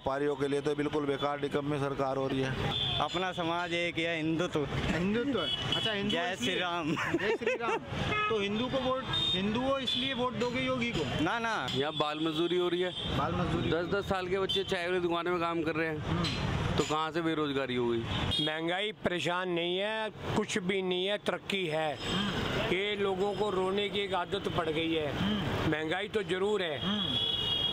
व्यापारियों के लिए तो बिल्कुल बेकार निकम्मी सरकार हो रही है। अपना समाज एक है, हिंदुत्व। हिंदुत्व, अच्छा हिंदू, जय श्री राम। जय श्री राम। तो हिंदू हो इसलिए वोट दोगे योगी को? ना ना, यहाँ बाल मजदूरी हो रही है। बाल मजदूरी? 10-10 साल के बच्चे चाय वाली दुकान में काम कर रहे हैं, तो कहाँ से बेरोजगारी हो गई? महंगाई परेशान नहीं है, कुछ भी नहीं है, तरक्की है। ये लोगों को रोने की एक आदत पड़ गई है। महंगाई तो जरूर है,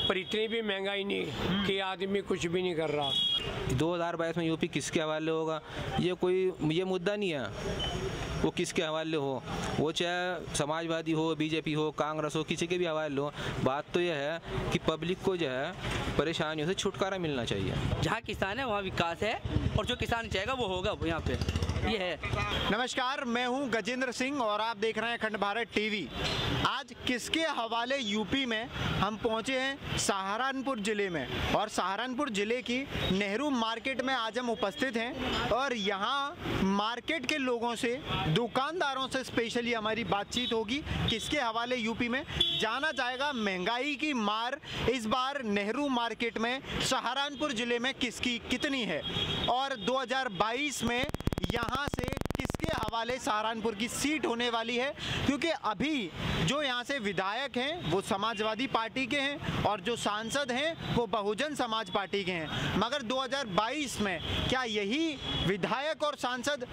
पर इतनी भी महंगाई नहीं कि आदमी कुछ भी नहीं कर रहा। 2022 में यूपी किसके हवाले होगा, ये मुद्दा नहीं है। वो किसके हवाले हो, वो चाहे समाजवादी हो, बीजेपी हो, कांग्रेस हो, किसी के भी हवाले हो, बात तो यह है कि पब्लिक को जो है परेशानियों से छुटकारा मिलना चाहिए। जहाँ किसान है वहाँ विकास है, और जो किसान चाहेगा वो होगा यहाँ पे, ये है। नमस्कार, मैं हूं गजेंद्र सिंह और आप देख रहे हैं अखंड भारत टीवी। आज किसके हवाले यूपी में हम पहुंचे हैं सहारनपुर जिले में, और सहारनपुर जिले की नेहरू मार्केट में आज हम उपस्थित हैं और यहां मार्केट के लोगों से, दुकानदारों से स्पेशली हमारी बातचीत होगी। किसके हवाले यूपी में जाना जाएगा, महंगाई की मार इस बार नेहरू मार्केट में सहारनपुर जिले में किसकी कितनी है, और 2022 में यहाँ से किसके हवाले सहारनपुर की सीट होने वाली है, क्योंकि अभी जो यहाँ से विधायक हैं वो समाजवादी पार्टी के हैं और जो सांसद हैं वो बहुजन समाज पार्टी के हैं। मगर 2022 में क्या यही विधायक और सांसद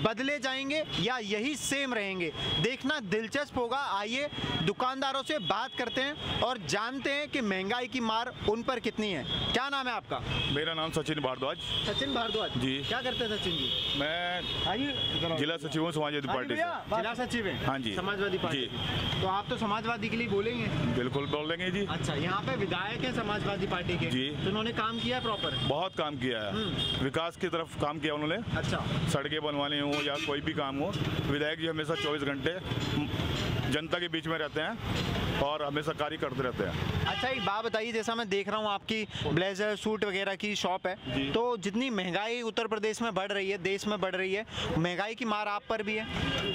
बदले जाएंगे या यही सेम रहेंगे, देखना दिलचस्प होगा। आइए दुकानदारों से बात करते हैं और जानते हैं कि महंगाई की मार उन पर कितनी है। क्या नाम है आपका? मेरा नाम सचिन भारद्वाज। सचिन भारद्वाज जी। क्या करते हैं सचिन जी? मैं जिला सचिव हूँ समाजवादी पार्टी से। जिला सचिव हैं? हाँ जी, समाजवादी पार्टी। तो आप तो समाजवादी के लिए बोलेंगे? बिल्कुल बोलेंगे जी। अच्छा, यहाँ पे विधायक हैं समाजवादी पार्टी के जी, तो उन्होंने काम किया है प्रॉपर? बहुत काम किया है, विकास की तरफ काम किया उन्होंने। अच्छा, सड़कें बनवानी हो या कोई भी काम हो, विधायक जी हमेशा 24 घंटे जनता के बीच में रहते हैं और हमेशा कार्य करते रहते हैं। अच्छा एक बात बताइए, जैसा मैं देख रहा हूँ आपकी ब्लेजर सूट वगैरह की शॉप है, तो जितनी महंगाई उत्तर प्रदेश में बढ़ रही है, देश में बढ़ रही है, महंगाई की मार आप पर भी है?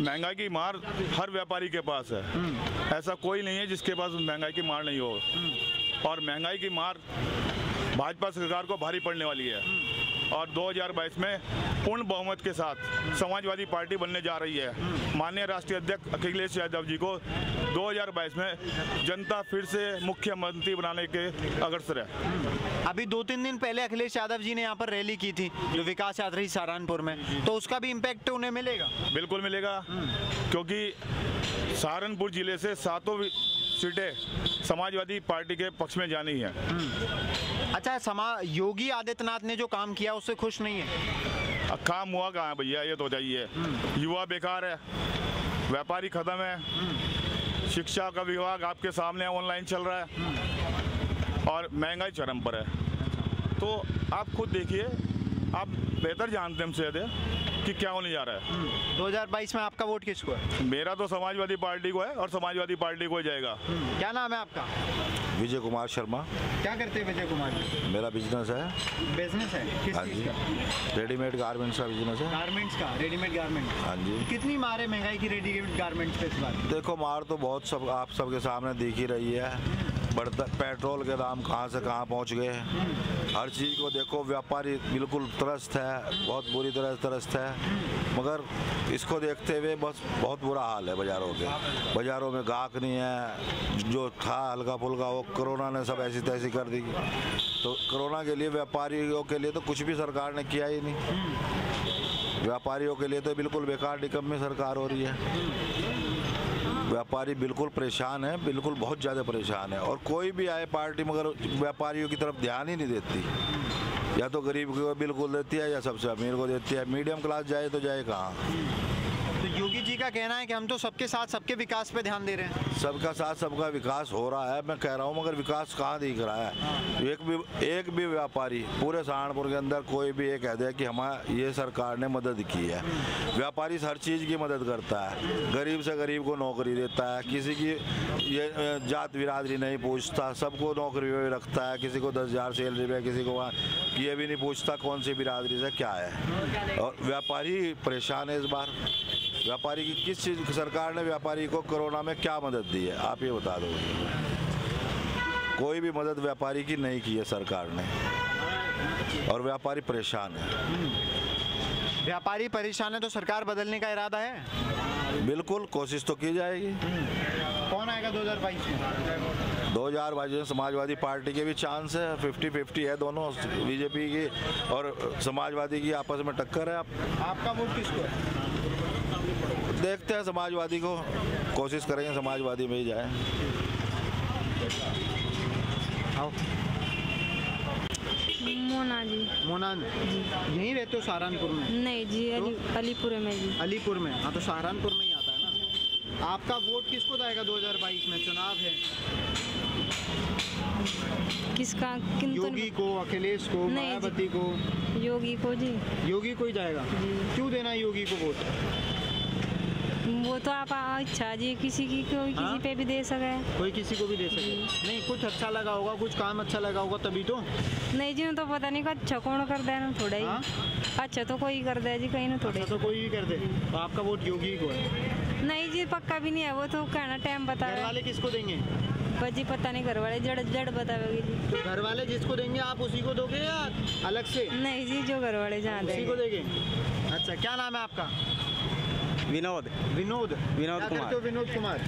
महंगाई की मार हर व्यापारी के पास है, ऐसा कोई नहीं है जिसके पास महंगाई की मार नहीं हो। और महंगाई की मार भाजपा सरकार को भारी पड़ने वाली है और 2022 में पूर्ण बहुमत के साथ समाजवादी पार्टी बनने जा रही है। माननीय राष्ट्रीय अध्यक्ष अखिलेश यादव जी को 2022 में जनता फिर से मुख्यमंत्री बनाने के अग्रसर है। अभी 2-3 दिन पहले अखिलेश यादव जी ने यहाँ पर रैली की थी, जो विकास यात्रा थी सहारनपुर में, तो उसका भी इम्पैक्ट उन्हें मिलेगा? बिल्कुल मिलेगा, क्योंकि सहारनपुर जिले से 7 सीटें समाजवादी पार्टी के पक्ष में जानी है। अच्छा, योगी आदित्यनाथ ने जो काम किया उससे खुश नहीं है? काम हुआ कहाँ है भैया, ये तो चाहिए। युवा बेकार है, व्यापारी खत्म है, शिक्षा का विभाग आपके सामने ऑनलाइन चल रहा है और महंगाई चरम पर है। तो आप खुद देखिए, आप बेहतर जानते हैं हमसे कि क्या होने जा रहा है। 2022 में आपका वोट किसको है? मेरा तो समाजवादी पार्टी को है और समाजवादी पार्टी को ही जाएगा। क्या नाम है आपका? विजय कुमार शर्मा। क्या करते हैं विजय कुमार जी? मेरा बिजनेस है। बिजनेस है? किस चीज़ का? रेडीमेड गारमेंट्स का बिजनेस है। गारमेंट्स का, रेडीमेड गारमेंट। हाँ जी। कितनी मार है महंगाई की रेडीमेड गारमेंट्स पे इस बार? देखो, मार तो बहुत सब आप सबके सामने दिख ही रही है। बढ़ता पेट्रोल के दाम कहाँ से कहाँ पहुँच गए, हर चीज़ को देखो, व्यापारी बिल्कुल त्रस्त है, बहुत बुरी तरह त्रस्त है। मगर इसको देखते हुए बस बहुत बुरा हाल है बाज़ारों के। बाज़ारों में गाहक नहीं है, जो था हल्का फुल्का वो कोरोना ने सब ऐसी तैसी कर दी। तो कोरोना के लिए व्यापारियों के लिए तो कुछ भी सरकार ने किया ही नहीं। व्यापारियों के लिए तो बिल्कुल बेकार निकम्मी सरकार हो रही है। व्यापारी बिल्कुल परेशान है, बिल्कुल बहुत ज़्यादा परेशान है। और कोई भी आए पार्टी मगर व्यापारियों की तरफ ध्यान ही नहीं देती। या तो गरीब को बिल्कुल देती है या सबसे अमीर को देती है। मीडियम क्लास जाए तो जाए कहाँ? तो योगी जी का कहना है कि हम तो सबके साथ सबके विकास पे ध्यान दे रहे हैं। सबका साथ सबका विकास हो रहा है, मैं कह रहा हूँ, मगर विकास कहाँ दिख रहा है? एक भी व्यापारी पूरे सहारनपुर के अंदर कोई भी ये कह दे कि हमारी ये सरकार ने मदद की है। व्यापारी हर चीज़ की मदद करता है, गरीब से गरीब को नौकरी देता है, किसी की ये जात बिरादरी नहीं पूछता, सबको नौकरी में रखता है। किसी को 10,000 सैलरी पे, किसी को ये भी नहीं पूछता कौन सी बिरादरी से क्या है। और व्यापारी परेशान है इस बार। व्यापारी की किस चीज़ सरकार ने व्यापारी को कोरोना में क्या मदद दी है, आप ये बता दो। कोई भी मदद व्यापारी की नहीं की है सरकार ने। और व्यापारी परेशान है। व्यापारी परेशान है तो सरकार बदलने का इरादा है? बिल्कुल कोशिश तो की जाएगी। कौन आएगा 2022 में? 2022 में समाजवादी पार्टी के भी चांस है, 50-50 है दोनों, बीजेपी की और समाजवादी की आपस में टक्कर है। आपका वोट किसको है? देखते हैं समाजवादी को, कोशिश करेंगे समाजवादी में ही जाए। आओ। मोना जी। मोना यहीं रहते हो सहारनपुर में? नहीं जी, अलीपुर में जी। अलीपुर में, हाँ तो सहारनपुर में ही आता है ना। आपका वोट किसको जाएगा 2022 में? चुनाव है। किसका? योगी को, अखिलेश को, मायावती को? योगी को जी। योगी को ही जाएगा? क्यों देना है योगी को वोट? वो तो आप अच्छा जी, किसी की कोई किसी पे भी दे सके। कोई किसी को भी दे सके? नहीं, कुछ अच्छा लगा होगा, कुछ काम अच्छा लगा होगा तभी तो। नहीं जी, तो पता नहीं अच्छा कौन कर दे ना, थोड़ा ही अच्छा तो कोई कर दे जी, कहीं ना थोड़ा तो कोई भी कर दे। तो आपका वोट योगी को है? नहीं जी, पक्का भी नहीं है, वो तो कहना टाइम बता। घर वाले किसको देंगे? बजी पता नहीं, घर वाले जड़ बताओगे जी। तो घर वाले जिसको देंगे आप उसी को दोगे या अलग से? नहीं जी, जो घर वाले जहाँ उसी को देंगे। अच्छा, क्या नाम है आपका? विनोद। विनोद कुमार। करते हो? विनोद कुमार।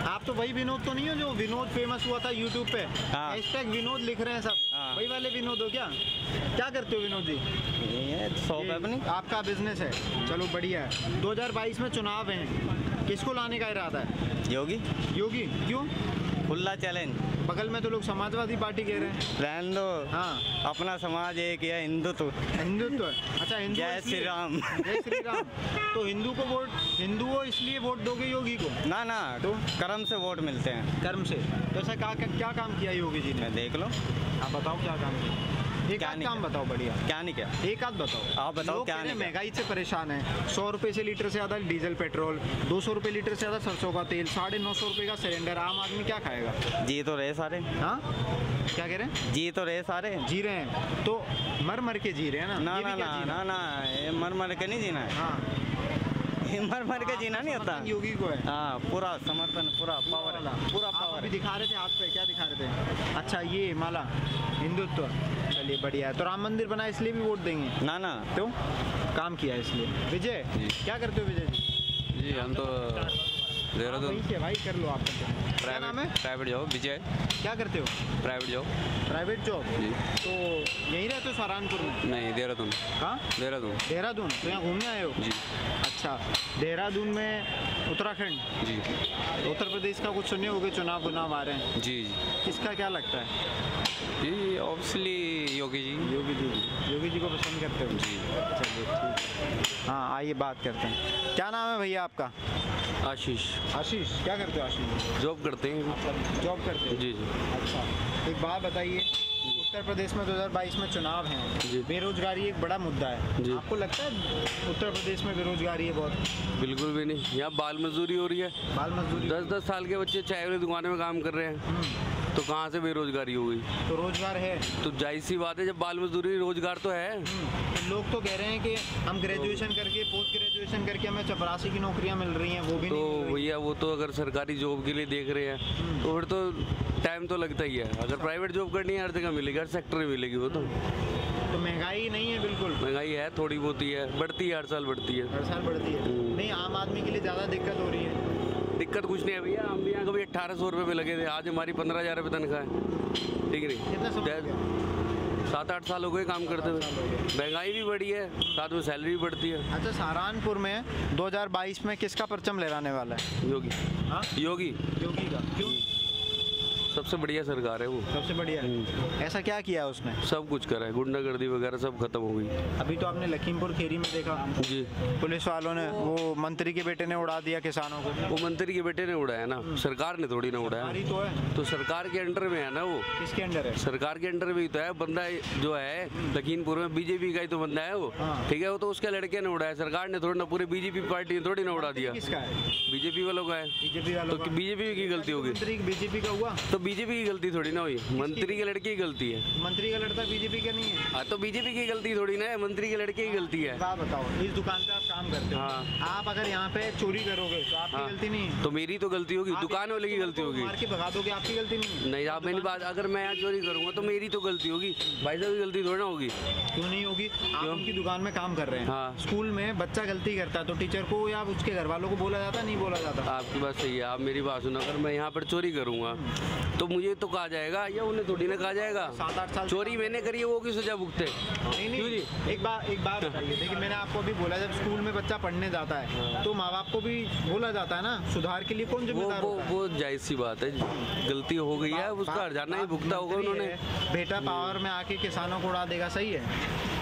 आप तो वही विनोद तो नहीं हो जो विनोद फेमस हुआ था यूट्यूब पे? हैशटैग विनोद लिख रहे हैं सब। वही वाले विनोद हो क्या? क्या करते हो विनोद जी? शॉप है अपनी। आपका बिजनेस है, चलो बढ़िया है। 2022 में चुनाव है, किसको लाने का इरादा है? योगी। योगी क्यों? खुला चैलेंज। बगल में तो लोग समाजवादी पार्टी कह रहे हैं। रहने दो। हाँ, अपना समाज एक है, हिंदुत्व। हिंदुत्व है। अच्छा, हिंदू। जय श्री राम। जय श्री राम। तो हिंदू को वोट, हिंदू हो इसलिए वोट दोगे योगी को? ना ना, तो कर्म से वोट मिलते हैं। कर्म से? तो ऐसा क्या काम किया योगी जी ने? देख लो। आप बताओ क्या काम किया? एक आध काम बताओ बढ़िया। क्या नहीं किया? एक आध बताओ। आप बताओ क्या नहीं? महंगाई से परेशान है, 100 रुपए से लीटर से ज़्यादा डीजल पेट्रोल, 200 रुपए लीटर से ज़्यादा सरसों का तेल, 950 रुपए का सिलेंडर। आम आदमी क्या खाएगा? जी तो रहे सारे। हाँ, क्या कह रहे हैं? जी तो रहे सारे। जी रहे हैं तो मर के जी रहे हैं ना? ना ना ना ना, ये मर के नहीं जीना है। हाँ, मर के जीना नहीं होता। योगी को है। हाँ, पूरा समर्थन, पूरा पावर, पूरा पावर। अभी दिखा रहे थे हाथ पे, क्या दिखा रहे थे? अच्छा, ये माला हिंदुत्व। चलिए बढ़िया है। तो राम मंदिर बना इसलिए भी वोट देंगे? ना ना, तो काम किया इसलिए। विजय क्या करते हो विजय जी? जी हम तो देहरादून। भाई कर लो आप। क्या नाम है? Private job. विजय। क्या करते हो? Private job. प्राइवेट जॉब जी। तो यहीं रहते हो सहारनपुर में? नहीं, देहरादून। हाँ, देहरादून। देहरादून। तो यहाँ घूमने आए हो? जी। अच्छा, देहरादून में उत्तराखंड। जी। उत्तर प्रदेश का कुछ सुने होगे, चुनाव आ रहे हैं। जी जी। किसका क्या लगता है? जी ऑब्वियसली योगी जी। योगी जी को पसंद करते हो? जी। चलिए ठीक। हाँ, आइए बात करते हैं। क्या नाम है भैया आपका? आशीष। आशीष क्या करते हो? आशीष जॉब करते हैं। जॉब करते हो? जी जी। अच्छा, एक बात बताइए, उत्तर प्रदेश में 2022 में चुनाव हैं, बेरोजगारी एक बड़ा मुद्दा है जी। आपको लगता है उत्तर प्रदेश में बेरोजगारी है बहुत? बिल्कुल भी नहीं, यहाँ बाल मजदूरी हो रही है। बाल मजदूरी? 10-10 साल के बच्चे चाय वाली दुकानों में काम कर रहे हैं, तो कहाँ से बेरोजगारी हो गई? तो रोजगार है तो जाहिर सी बात है, जब बाल मजदूरी, रोजगार तो है। तो लोग तो कह रहे हैं कि हम ग्रेजुएशन करके, पोस्ट ग्रेजुएशन करके हमें चपरासी की नौकरियां मिल रही हैं, वो भी तो भैया वो तो अगर सरकारी जॉब के लिए देख रहे हैं तो फिर तो टाइम तो लगता ही है। अगर प्राइवेट जॉब करनी है हर जगह मिलेगी, हर सेक्टर में मिलेगी वो तो। महंगाई नहीं है? बिल्कुल महंगाई है, थोड़ी बहुत ही है, बढ़ती है, हर साल बढ़ती है। हर साल बढ़ती है। नहीं, आम आदमी के लिए ज़्यादा दिक्कत हो रही है? दिक्कत कुछ नहीं है भैया, हम भी यहाँ कभी 1800 रुपये पे लगे थे, आज हमारी 15,000 रुपये तनख्वाह है। ठीक नहीं, 7-8 साल हो गए काम करते हुए। महंगाई भी बढ़ी है, साथ में सैलरी भी बढ़ती है। अच्छा, सहारनपुर में 2022 में किसका परचम लहराने वाला है? योगी। हाँ, योगी का। क्यों? सबसे बढ़िया सरकार है वो। सबसे बढ़िया। ऐसा क्या किया है उसने? सब कुछ करा है, गुंडागर्दी वगैरह सब खत्म हो गई। अभी तो आपने लखीमपुर खेरी में देखा जी, पुलिस वालों ने, वो मंत्री के बेटे ने उड़ा दिया किसानों को। वो मंत्री के बेटे ने उड़ाया ना, सरकार ने थोड़ी ना उड़ाया। तो है, तो सरकार के अंडर में है ना वो। किसके अंडर है? सरकार के अंडर में ही तो है। बंदा जो है लखीमपुर में बीजेपी का ही तो बंदा है वो। ठीक है, वो तो उसके लड़के ने उड़ाया, सरकार ने थोड़ी ना, पूरी बीजेपी पार्टी ने थोड़ी ना उड़ा दिया। किसका है? बीजेपी वालों का है। बीजेपी वालों तो बीजेपी की गलती होगी? बीजेपी का हुआ तो बीजेपी की गलती थोड़ी ना हुई, मंत्री के लड़के की गलती है। मंत्री का लड़का बीजेपी का नहीं है? हाँ, तो बीजेपी की गलती थोड़ी ना है, मंत्री के लड़के की गलती है। बात बताओ, इस दुकान पे आप काम करते हो। हाँ। आप अगर यहाँ पे चोरी करोगे तो आपकी गलती नहीं है। तो मेरी तो गलती होगी, दुकान वाले की गलती होगी। मार के भगा दोगे, आपकी गलती नहीं है। नहीं, आप मेरी बात, अगर मैं यहाँ चोरी करूँगा तो मेरी तो गलती होगी, भाई साहब की गलती थोड़ी ना होगी। क्यों नहीं होगी? आप उनकी दुकान में काम कर रहे हैं। हाँ। स्कूल में बच्चा गलती करता है तो टीचर को या उसके घर वालों को बोला जाता, नहीं बोला जाता? आपकी बात सही है, आप मेरी बात सुनो, अगर मैं यहाँ पर चोरी करूँगा तो मुझे तो कहा जाएगा या उन्हें थोड़ी ना कहा जाएगा। 7-8 साल चोरी मैंने करी है, वो की सजा भुगते। नहीं, एक बात बताइए, देखिए मैंने आपको अभी बोला, जब स्कूल में बच्चा पढ़ने जाता है तो माँ बाप को भी बोला जाता है ना, सुधार के लिए कौन जिम्मेदार होता है? वो जायज़ सी बात है, गलती हो गई है, उसका हर्जाना ही भुगता होगा उन्होंने। बेटा पावर में आके किसानों को उड़ा देगा, सही है?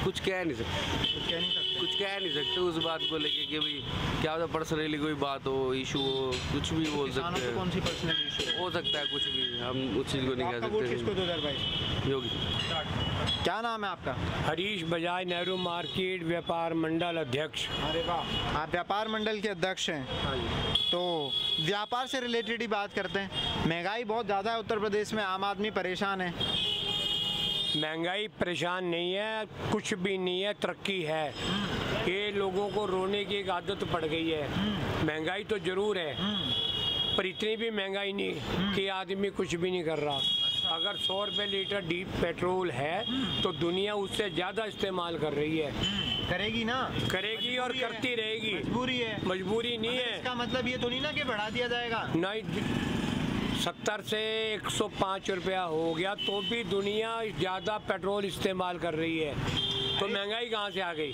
कुछ कह नहीं सकते, कुछ कह नहीं सकते उस बात को लेके कि भाई क्या होता, पर्सनली कोई बात हो, इशू हो, कुछ भी बोल सकते हैं। कौन सी पर्सनल इशू हो सकता है, कुछ भी, हम उस चीज़ को नहीं कह आपका वोट किसको सकते। 2022? योगी। क्या नाम है आपका? हरीश बजाज, नेहरू मार्केट व्यापार मंडल अध्यक्ष। अरे वाह, आप व्यापार मंडल के अध्यक्ष हैं। तो व्यापार से रिलेटेड ही बात करते हैं। महंगाई बहुत ज़्यादा है उत्तर प्रदेश में, आम आदमी परेशान है। महंगाई परेशान नहीं है, कुछ भी नहीं है, तरक्की है। ये लोगों को रोने की एक आदत पड़ गई है। महंगाई तो जरूर है, पर इतनी भी महंगाई नहीं कि आदमी कुछ भी नहीं कर रहा। अगर 100 रुपये लीटर डीप पेट्रोल है तो दुनिया उससे ज़्यादा इस्तेमाल कर रही है। करेगी ना, करेगी और करती रहेगी। मजबूरी है, मजबूरी नहीं है। इसका मतलब ये तो नहीं ना कि बढ़ा दिया जाएगा। नहीं, 70 से 105 रुपया हो गया तो भी दुनिया ज़्यादा पेट्रोल इस्तेमाल कर रही है, तो महंगाई कहाँ से आ गई?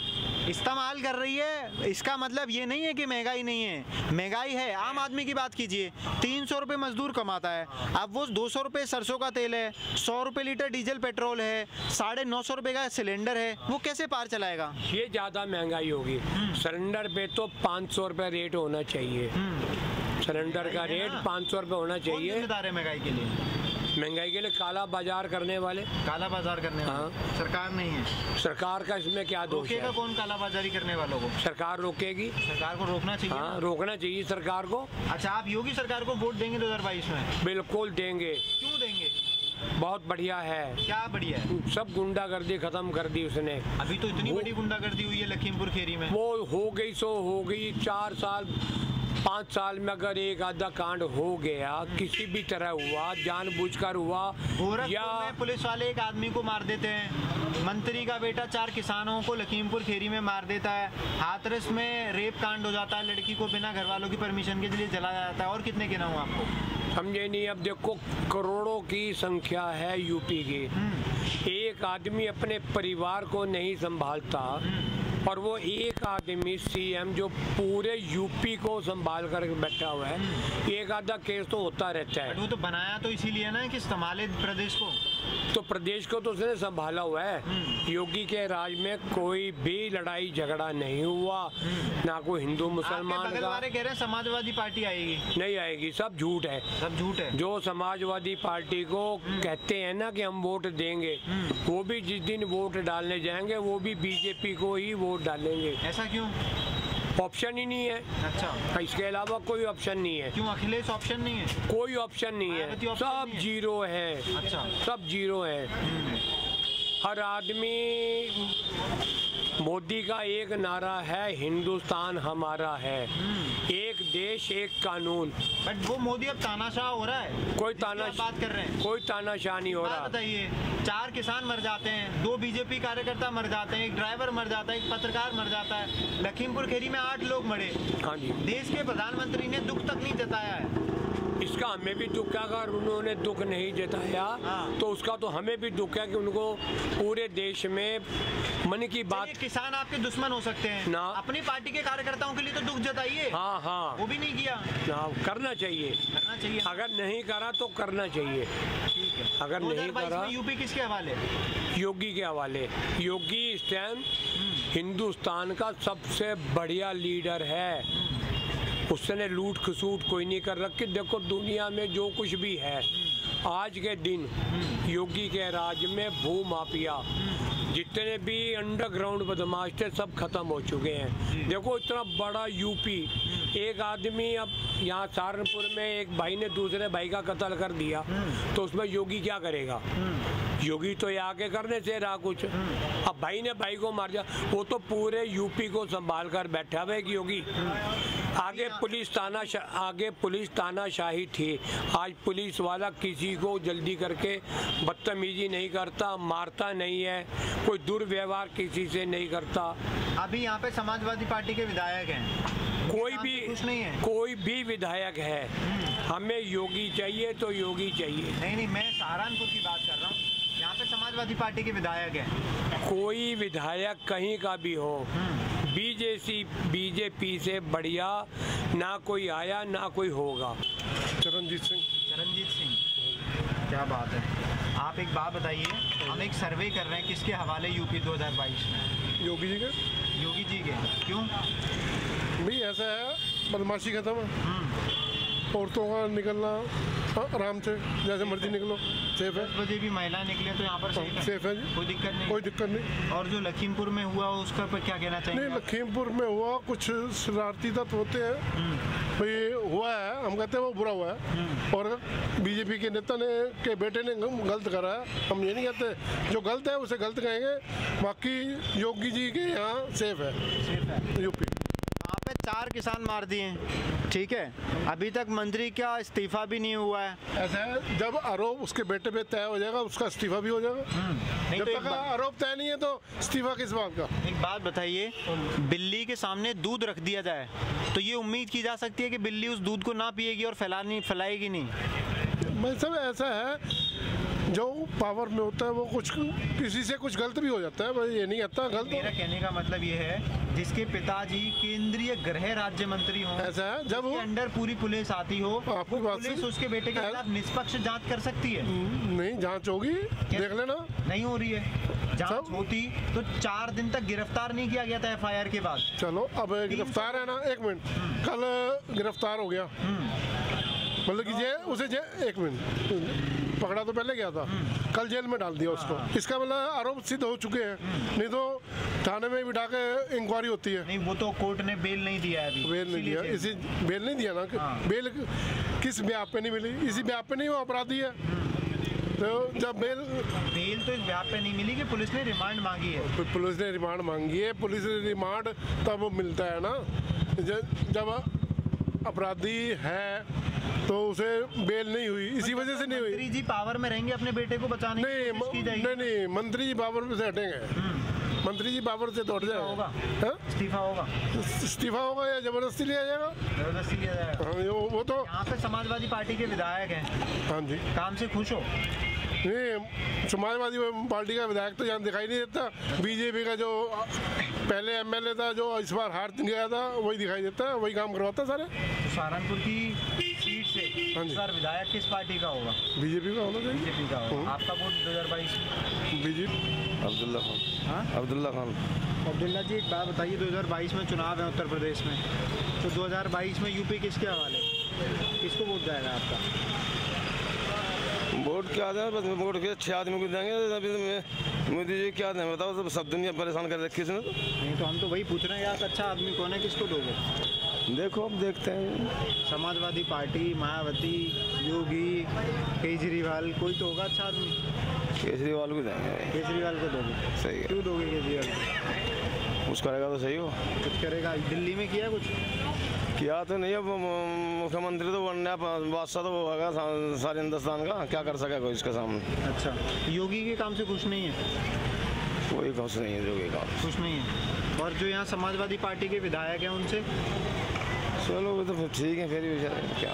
इस्तेमाल कर रही है, इसका मतलब ये नहीं है कि महंगाई नहीं है, महंगाई है। आम आदमी की बात कीजिए, 300 रुपये मजदूर कमाता है, अब वो 200 रुपये सरसों का तेल है, 100 रुपये लीटर डीजल पेट्रोल है, 950 रुपये का सिलेंडर है, वो कैसे पार चलाएगा? ये ज़्यादा महंगाई होगी। सिलेंडर पे तो 500 रुपये रेट होना चाहिए। सिलेंडर का रेट 500 रुपये होना चाहिए। जिम्मेदार है महंगाई के लिए? महंगाई के लिए काला बाजार करने वाले। काला बाजार करने वाले? हाँ। सरकार नहीं है। सरकार का इसमें क्या दोष है? रोकेगा कौन काला बाजारी करने वालों को? सरकार रोकेगी। सरकार को रोकना चाहिए। हाँ, रोकना चाहिए सरकार को। अच्छा, आप योगी सरकार को वोट देंगे 2022 में? बिल्कुल देंगे। क्यों देंगे? बहुत बढ़िया है। क्या बढ़िया है? सब गुंडागर्दी खत्म कर दी उसने। अभी तो इतनी बड़ी गुंडागर्दी हुई है लखीमपुर खीरी में। वो हो गई सो हो गई। 4 साल 5 साल में अगर एक आधा कांड हो गया, किसी भी तरह हुआ, जानबूझकर हुआ, या में पुलिस वाले एक आदमी को मार देते हैं, मंत्री का बेटा 4 किसानों को लखीमपुर खीरी में मार देता है, हाथरस में रेप कांड हो जाता है, लड़की को बिना घर वालों की परमिशन के लिए जलाया जाता है, और कितने गिनाऊं आपको? समझे नहीं? अब देखो, करोड़ों की संख्या है यूपी की। एक आदमी अपने परिवार को नहीं संभालता और वो एक आदमी सीएम जो पूरे यूपी को संभाल कर बैठा हुआ है। एक आधा केस तो होता रहता है। वो तो बनाया तो इसीलिए ना कि संभाले प्रदेश को, तो प्रदेश को तो उसने संभाला हुआ है। योगी के राज में कोई भी लड़ाई झगड़ा नहीं हुआ, ना कोई हिंदू मुसलमान बगल वाले कह रहे हैं समाजवादी पार्टी आएगी। नहीं आएगी, सब झूठ है, सब झूठ है। जो समाजवादी पार्टी को कहते हैं ना कि हम वोट देंगे, वो भी जिस दिन वोट डालने जाएंगे वो भी बीजेपी को ही वोट डालेंगे। ऐसा क्यों? ऑप्शन ही नहीं है। अच्छा, इसके अलावा कोई ऑप्शन नहीं है। क्यों? अखिलेश ऑप्शन नहीं है? कोई ऑप्शन नहीं है, सब जीरो है। अच्छा, सब जीरो है। हर आदमी, मोदी का एक नारा है, हिंदुस्तान हमारा है, एक देश एक कानून। बट वो मोदी अब तानाशाह हो रहा है। कोई बात कर रहे हैं, कोई तानाशाह नहीं हो रहा। बताइए, 4 किसान मर जाते हैं, 2 बीजेपी कार्यकर्ता मर जाते हैं, एक ड्राइवर मर जाता है, एक पत्रकार मर जाता है, लखीमपुर खीरी में 8 लोग मरे। हाँ जी। देश के प्रधानमंत्री ने दुख तक नहीं जताया है। इसका हमें भी दुख है, अगर उन्होंने दुख नहीं जताया तो उसका तो हमें भी दुख है कि उनको पूरे देश में मन की बात। किसान आपके दुश्मन हो सकते हैं ना, अपनी पार्टी के कार्यकर्ताओं के लिए तो दुख जताइए। हाँ हाँ, वो भी नहीं किया ना, करना चाहिए, करना चाहिए। अगर नहीं करा तो करना चाहिए। ठीक है, अगर नहीं करा। यूपी किसके हवाले? योगी के हवाले। योगी इस टाइम हिंदुस्तान का सबसे बढ़िया लीडर है। उसने लूट खसूट कोई नहीं कर रखी। देखो, दुनिया में जो कुछ भी है आज के दिन योगी के राज में भू माफिया जितने भी अंडरग्राउंड बदमाश थे सब खत्म हो चुके हैं। देखो इतना बड़ा यूपी, एक आदमी अब यहाँ सहारनपुर में एक भाई ने दूसरे भाई का कत्ल कर दिया तो उसमें योगी क्या करेगा? योगी तो ये आके करने से रहा कुछ। अब भाई ने भाई को मार दिया, वो तो पूरे यूपी को संभाल कर बैठा हुआ है कि योगी। आगे पुलिस तानाशाही थी, आज पुलिस वाला किसी को जल्दी करके बदतमीजी नहीं करता, मारता नहीं है, कोई दुर्व्यवहार किसी से नहीं करता। अभी यहाँ पे समाजवादी पार्टी के विधायक हैं, कोई भी विधायक है, हमें योगी चाहिए तो योगी चाहिए। नहीं, मैं सहारनपुर की बात कर रहा हूँ, यहाँ पे समाजवादी पार्टी के विधायक हैं। कोई विधायक कहीं का भी हो, बीजेपी से बढ़िया ना कोई आया ना कोई होगा। चरणजीत सिंह, क्या बात है। आप एक बात बताइए, हम एक सर्वे कर रहे हैं, किसके हवाले यूपी 2022 में? योगी जी के। क्यों भाई? ऐसा है, बदमाशी खत्म है, औरतों का निकलना आराम से जैसे मर्जी निकलो, सेफ है। 10 बजे भी महिला निकले तो यहाँ पर सेफ है जी, कोई दिक्कत नहीं। और जो लखीमपुर में हुआ उसका पर क्या कहना चाहिए? नहीं, लखीमपुर में हुआ, कुछ शरारती तत्व होते हैं भाई, हुआ है, हम कहते हैं वो बुरा हुआ है, और बीजेपी के नेता के बेटे ने गलत करा है, हम ये नहीं कहते, जो गलत है उसे गलत कहेंगे, बाकी योगी जी के यहाँ सेफ है यूपी। 4 किसान मार दिए, ठीक है, अभी तक मंत्री का इस्तीफा भी नहीं हुआ है। ऐसा है, जब आरोप उसके बेटे पे तय हो जाएगा उसका इस्तीफा भी हो जाएगा। जब तक आरोप तय नहीं है तो इस्तीफा किस बात का? एक बात बताइए, बिल्ली के सामने दूध रख दिया जाए तो ये उम्मीद की जा सकती है कि बिल्ली उस दूध को ना पिएगी और फैलाएगी नहीं? भाई सब ऐसा है, जो पावर में होता है वो कुछ किसी से कुछ गलत भी हो जाता है, भाई ये नहीं कहता गलत। मेरा कहने का मतलब ये है, जिसके पिताजी केंद्रीय गृह राज्य मंत्री हों, ऐसा है, जब वो अंडर पूरी पुलिस आती हो, आपकी बात पुलिस उसके बेटे के खिलाफ निष्पक्ष जांच कर सकती है? नहीं, जांच होगी, देख लेना। नहीं हो रही है, जांच होती तो 4 दिन तक गिरफ्तार नहीं किया गया था FIR के बाद। चलो अब गिरफ्तार है ना, 1 मिनट, कल गिरफ्तार हो गया, मतलब कि उसे 1 मिनट पकड़ा तो पहले गया था, कल जेल में डाल दिया उसको, इसका मतलब आरोप सिद्ध हो चुके हैं, नहीं तो थाने में बिठा के इंक्वायरी होती है। नहीं, वो तो कोर्ट ने बेल नहीं दिया है अभी। बेल नहीं दिया, इसी बेल नहीं दिया ना, बेल किस ब्याह पे नहीं मिली, इसी ब्याह पे नहीं, वो अपराधी है, तो जब बेल तो इस ब्याह पे नहीं मिली कि पुलिस ने रिमांड मांगी है? पुलिस ने रिमांड मांगी है, पुलिस ने रिमांड तब मिलता है ना जब अपराधी है, तो उसे बेल नहीं हुई, इसी वजह से नहीं हुई। मंत्री जी पावर में रहेंगे, अपने बेटे को बचाने की कोशिश की जाएगी? नहीं, मंत्री जी पावर से हटेंगे, मंत्री जी पावर से तो हट जाएगा। इस्तीफा होगा या जबरदस्ती लिया जाएगा? जबरदस्ती लिया जाएगा। वो तो यहाँ पे समाजवादी पार्टी के विधायक हैं। हाँ जी। काम से खुश हो? नहीं, समाजवादी पार्टी का विधायक तो यहाँ दिखाई नहीं देता, बीजेपी का जो पहले MLA था जो इस बार हार गया था वही दिखाई देता है, वही काम करवाता सारे। सहारनपुर की सीट से इस बार विधायक किस पार्टी का होगा? बीजेपी का होना चाहिए। बीजेपी का होगा। आपका वोट 2022 बीजेपी? अब्दुल्ला खान। हाँ, अब्दुल्ला खान। अब्दुल्ला जी, एक बात बताइए, 2022 में चुनाव है उत्तर प्रदेश में, तो 2022 में यूपी किसके हवाले, किसको वोट जाएगा आपका? वोट क्या दें, बस वोट के 6 आदमी को देंगे, अभी मोदी जी क्या दें बताओ, सब दुनिया परेशान कर रखी इसने। नहीं तो हम तो वही पूछ रहे हैं यार, अच्छा आदमी कौन है, किसको दोगे? देखो अब देखते हैं, समाजवादी पार्टी, मायावती, योगी, केजरीवाल, कोई तो होगा अच्छा आदमी। केजरीवाल को देंगे। केजरीवाल को दोगे? सही है। क्यों दोगे केजरीवाल को? कुछ करेगा तो सही हो। कुछ करेगा? दिल्ली में किया कुछ? किया तो नहीं है, मुख्यमंत्री तो बनना, बादशाह तो वो होगा सारे हिंदुस्तान का, क्या कर सकेगा कोई इसके सामने। अच्छा, योगी के काम से खुश नहीं है? कोई खुश नहीं है, योगी का खुश नहीं है। और जो यहाँ समाजवादी पार्टी के विधायक हैं उनसे? चलो वो तो फिर ठीक है, फिर भी क्या